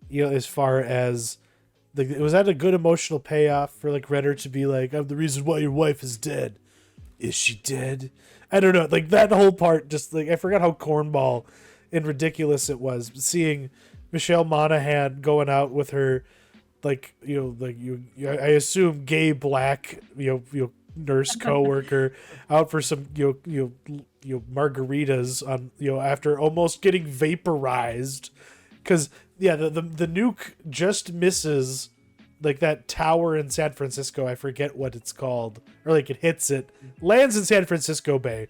As far as was that a good emotional payoff for like Renner to be like, "I'm the reason why your wife is dead." Is she dead? I don't know. Like that whole part, just like I forgot how cornball and ridiculous it was. Seeing Michelle Monaghan going out with her, I assume gay black nurse coworker out for some margaritas on after almost getting vaporized. Because the nuke just misses like that tower in San Francisco. I forget what it's called, or like it hits it, lands in San Francisco Bay,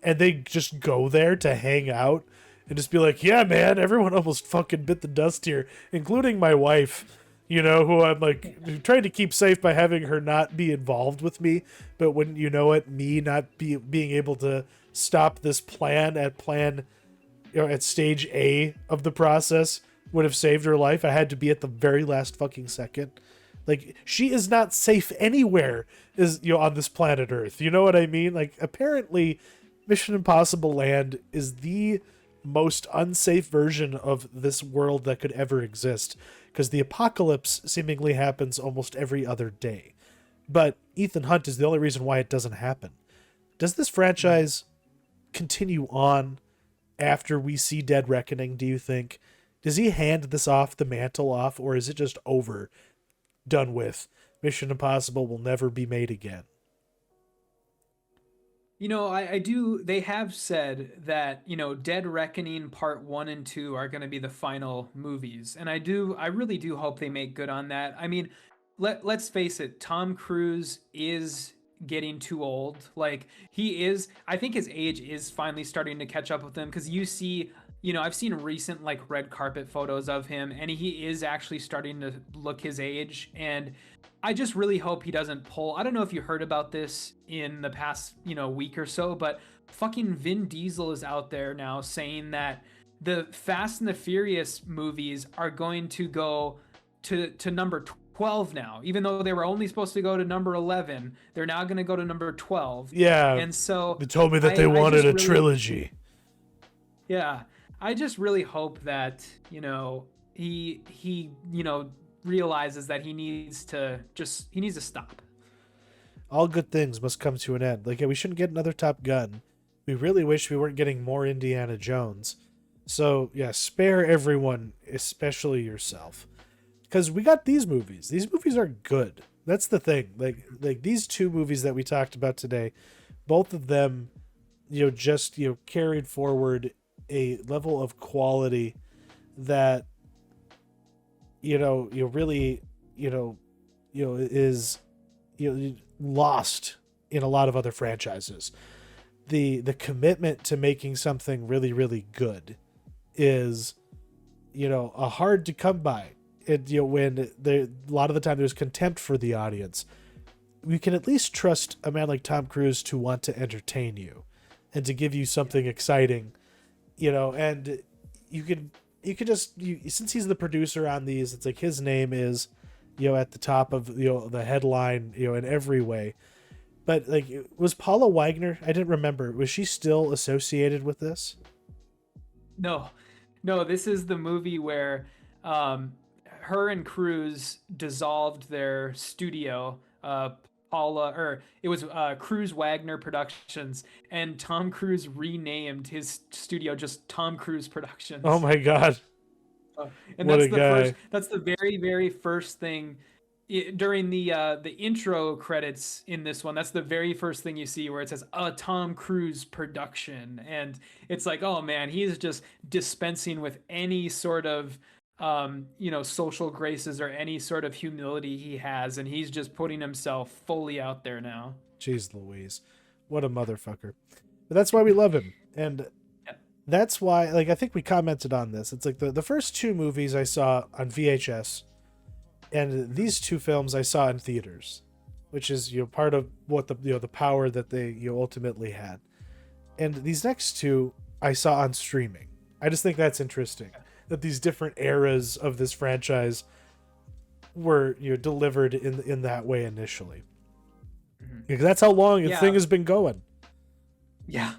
and they just go there to hang out and just be like, "Yeah, man, everyone almost fucking bit the dust here, including my wife." Who I'm like trying to keep safe by having her not be involved with me, but when me not being able to stop this plan at stage A of the process would have saved her life. I had to be at the very last fucking second. Like, she is not safe anywhere on this planet Earth. You know what I mean? Like, apparently Mission Impossible Land is the most unsafe version of this world that could ever exist, because the apocalypse seemingly happens almost every other day. But Ethan Hunt is the only reason why it doesn't happen. Does this franchise continue on after we see Dead Reckoning, do you think? Does he hand the mantle off, or is it just over, done with? Mission Impossible will never be made again. I do. They have said that, Dead Reckoning Part 1 and 2 are going to be the final movies. And I really do hope they make good on that. I mean, let's face it, Tom Cruise is getting too old. Like, I think his age is finally starting to catch up with him because I've seen recent, like, red carpet photos of him, and he is actually starting to look his age. And I just really hope he doesn't pull. I don't know if you heard about this in the past, week or so, but fucking Vin Diesel is out there now saying that the Fast and the Furious movies are going to go to number 12 now. Even though they were only supposed to go to number 11, they're now going to go to number 12. Yeah. And so they told me that they wanted a trilogy. Yeah. I just really hope that, he realizes that he needs to stop. All good things must come to an end. Like, we shouldn't get another Top Gun. We really wish we weren't getting more Indiana Jones. So, yeah, spare everyone, especially yourself. Because we got these movies. These movies are good. That's the thing. Like these two movies that we talked about today, both of them, just, carried forward a level of quality that, really, is, lost in a lot of other franchises. The commitment to making something really, really good is, a hard to come by. When a lot of the time there's contempt for the audience, we can at least trust a man like Tom Cruise to want to entertain you and to give you something exciting, and you could just, since he's the producer on these, it's like his name is, at the top of, the headline, in every way. But, like, was Paula Wagner, I didn't remember, was she still associated with this? No, this is the movie where, her and Cruise dissolved their studio, it was Cruise Wagner Productions, and Tom Cruise renamed his studio just Tom Cruise Productions. Oh my God. And what that's the guy. That's the very, very first thing during the intro credits in this one. That's the very first thing you see, where it says a Tom Cruise production, and it's like, oh man, he is just dispensing with any sort of social graces or any sort of humility he has, and he's just putting himself fully out there now. Jeez Louise, what a motherfucker. But that's why we love him, and that's why, like, I think we commented on this. It's like the first two movies I saw on VHS, and these two films I saw in theaters, which is, part of what the power that they ultimately had. And these next two I saw on streaming. I just think that's interesting that these different eras of this franchise were delivered in that way initially. Mm-hmm. Because that's how long the thing has been going. Yeah,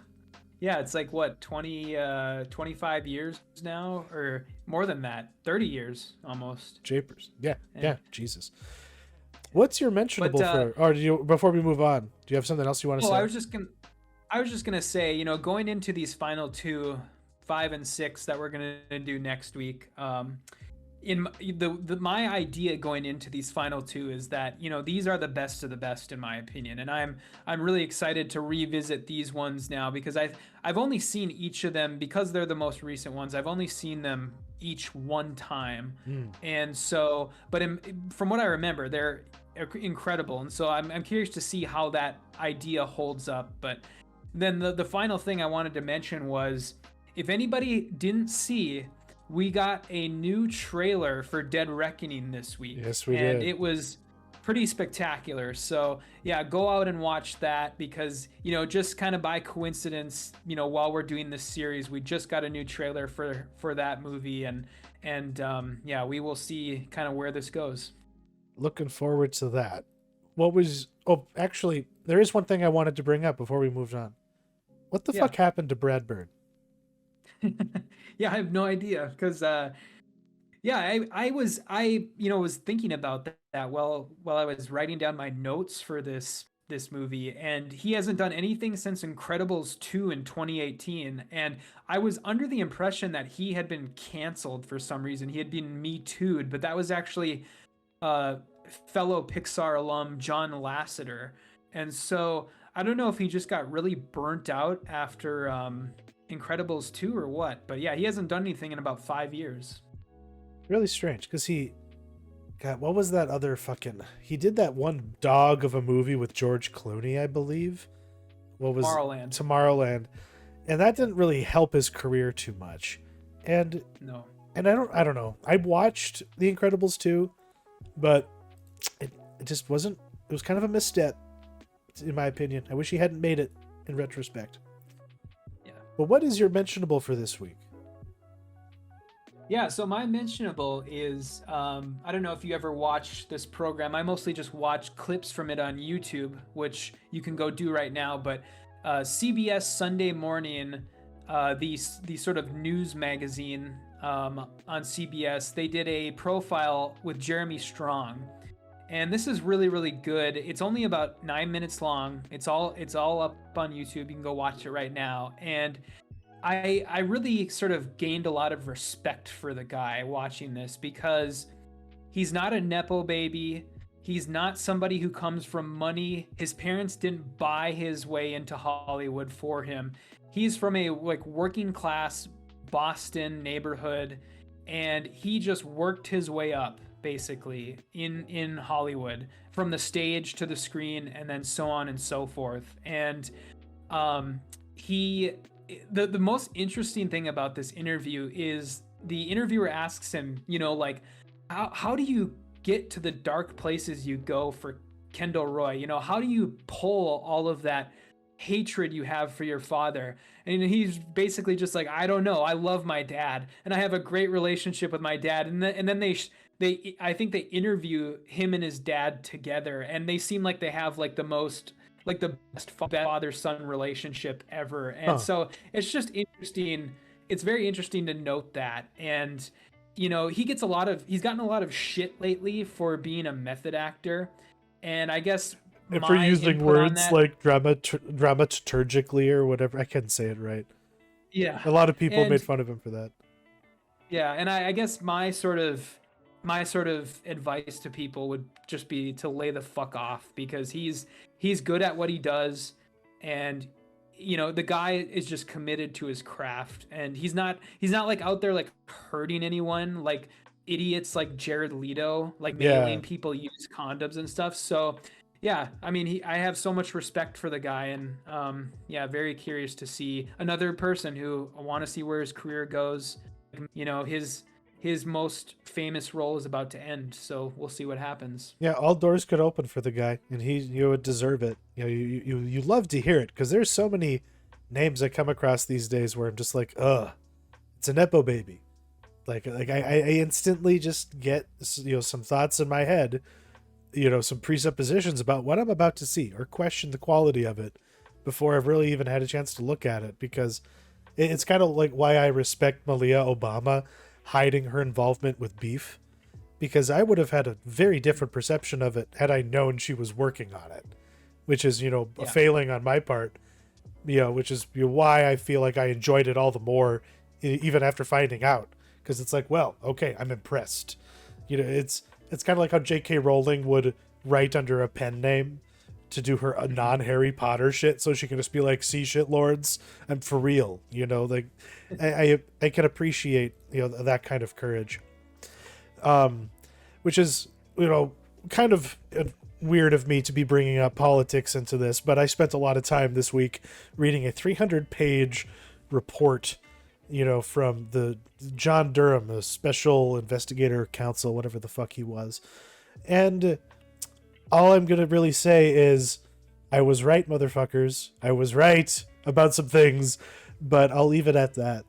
it's like, what, 25 years now, or more than that, 30 years almost. Japers. Yeah, Jesus. What's your mentionable before we move on, do you have something else you want to say? I was just gonna say, going into these final two, 5 and 6 that we're gonna do next week, in my idea going into these final two is that, these are the best of the best in my opinion, and I'm really excited to revisit these ones now, because I've only seen each of them, because they're the most recent ones. I've only seen them each one time, and so, but from what I remember, they're incredible, and so I'm curious to see how that idea holds up. But then the final thing I wanted to mention was, if anybody didn't see, we got a new trailer for Dead Reckoning this week. Yes, we did. And it was pretty spectacular. So, yeah, go out and watch that, because, just kind of by coincidence, while we're doing this series, we just got a new trailer for that movie. And yeah, we will see kind of where this goes. Looking forward to that. Actually, there is one thing I wanted to bring up before we moved on. What the fuck happened to Brad Bird? Yeah, I have no idea, because I was thinking about that while I was writing down my notes for this movie, and he hasn't done anything since Incredibles 2 in 2018, and I was under the impression that he had been canceled for some reason. He had been Me Too'd, but that was actually fellow Pixar alum John Lasseter. And so I don't know if he just got really burnt out after Incredibles 2 or what, but yeah, he hasn't done anything in about 5 years. Really strange, because God, what was that other he did that one dog of a movie with George Clooney, I believe. What was Tomorrowland. Tomorrowland, and that didn't really help his career too much. And No. and I don't know. I watched The Incredibles 2, but it just wasn't. It was kind of a misstep, in my opinion. I wish he hadn't made it in retrospect. Yeah. But what is your mentionable for this week? Yeah, so my mentionable is I don't know if you ever watch this program. I mostly just watch clips from it on YouTube, which you can go do right now. But CBS Sunday Morning, the sort of news magazine on CBS, they did a profile with Jeremy Strong. And this is really, really good. It's only about 9 minutes long. It's all up on YouTube. You can go watch it right now. And I really sort of gained a lot of respect for the guy watching this, because he's not a Nepo baby. He's not somebody who comes from money. His parents didn't buy his way into Hollywood for him. He's from a working class Boston neighborhood, and he just worked his way up basically in Hollywood, from the stage to the screen, and then so on and so forth. And the most interesting thing about this interview is the interviewer asks him, how do you get to the dark places you go for Kendall Roy? How do you pull all of that hatred you have for your father? And he's basically just like, I don't know. I love my dad, and I have a great relationship with my dad. And then they I think they interview him and his dad together, and they seem like they have the best father-son relationship ever. And so it's just interesting. It's very interesting to note that. And he's gotten a lot of shit lately for being a method actor, and I guess if we're using words like dramaturgically or whatever, I can't say it right. Yeah, a lot of people made fun of him for that. Yeah, and I guess my sort of advice to people would just be to lay the fuck off, because he's good at what he does, and the guy is just committed to his craft, and he's not like out there like hurting anyone like idiots like Jared Leto, like mailing people use condoms and stuff. So yeah, I mean, I have so much respect for the guy, and very curious to see another person who I want to see where his career goes. His most famous role is about to end, so we'll see what happens. Yeah, all doors could open for the guy, and he would deserve it. You love to hear it, because there's so many names I come across these days where I'm just like, it's a Nepo baby. Like I instantly just get some thoughts in my head, some presuppositions about what I'm about to see, or question the quality of it before I've really even had a chance to look at it, because it's kind of like why I respect Malia Obama hiding her involvement with beef, because I would have had a very different perception of it had I known she was working on it, which is a failing on my part, which is why I feel like I enjoyed it all the more even after finding out, because it's like, well, okay, I'm impressed. It's kind of like how J.K. Rowling would write under a pen name to do her non-Harry Potter shit, so she can just be like, see shit lords, I'm for real, like I can appreciate that kind of courage, which is kind of weird of me to be bringing up politics into this, but I spent a lot of time this week reading a 300-page report from the John Durham, the Special Investigator Counsel, whatever the fuck he was, and all I'm going to really say is I was right, motherfuckers. I was right about some things, but I'll leave it at that.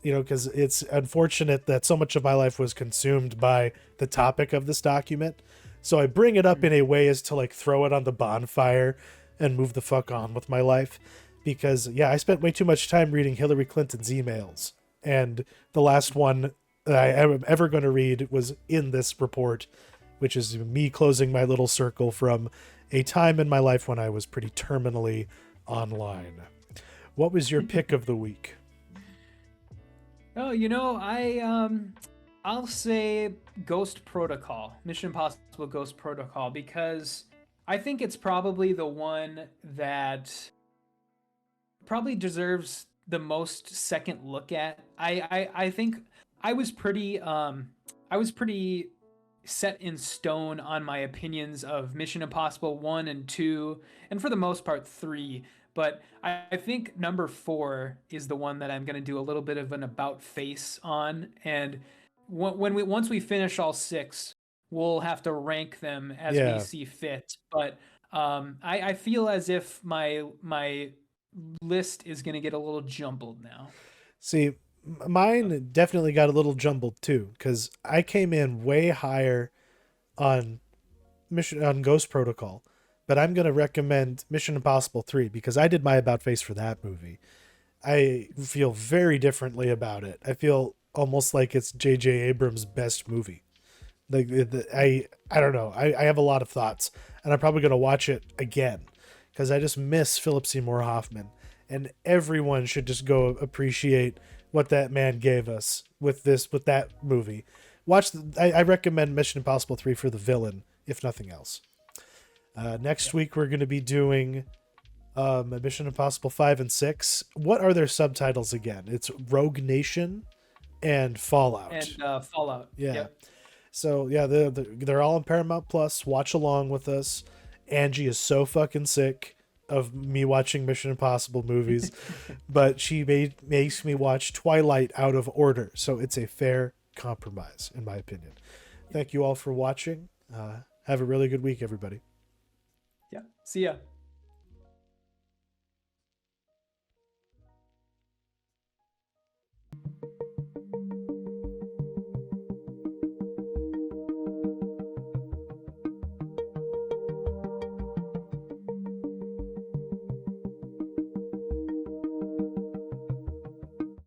Because it's unfortunate that so much of my life was consumed by the topic of this document. So I bring it up in a way as to throw it on the bonfire and move the fuck on with my life. Because, I spent way too much time reading Hillary Clinton's emails. And the last one that I am ever going to read was in this report, which is me closing my little circle from a time in my life when I was pretty terminally online. What was your pick of the week? Oh, I'll say Ghost Protocol, Mission Impossible Ghost Protocol, because I think it's probably the one that probably deserves the most second look at. I think I was pretty I was pretty set in stone on my opinions of Mission Impossible 1 and 2, and for the most part 3. But I think number 4 is the one that I'm going to do a little bit of an about face on. And once we finish all 6, we'll have to rank them as we Yeah. see fit. But I feel as if my list is going to get a little jumbled now. See, mine definitely got a little jumbled too, because I came in way higher on Ghost Protocol, but I'm gonna recommend Mission Impossible 3 because I did my about face for that movie. I feel very differently about it. I feel almost like it's JJ Abrams' best movie. Like I don't know. I have a lot of thoughts, and I'm probably gonna watch it again because I just miss Philip Seymour Hoffman, and everyone should just go appreciate what that man gave us with that movie. I recommend Mission Impossible 3 for the villain, if nothing else. Next week we're going to be doing Mission Impossible 5 and 6. What are their subtitles again? It's Rogue Nation and Fallout. And Fallout. Yeah. Yep. So yeah, they're all on Paramount Plus. Watch along with us. Angie is so fucking sick of me watching Mission Impossible movies, but she makes me watch Twilight out of order. So it's a fair compromise, in my opinion. Thank you all for watching. Have a really good week, everybody. Yeah. See ya.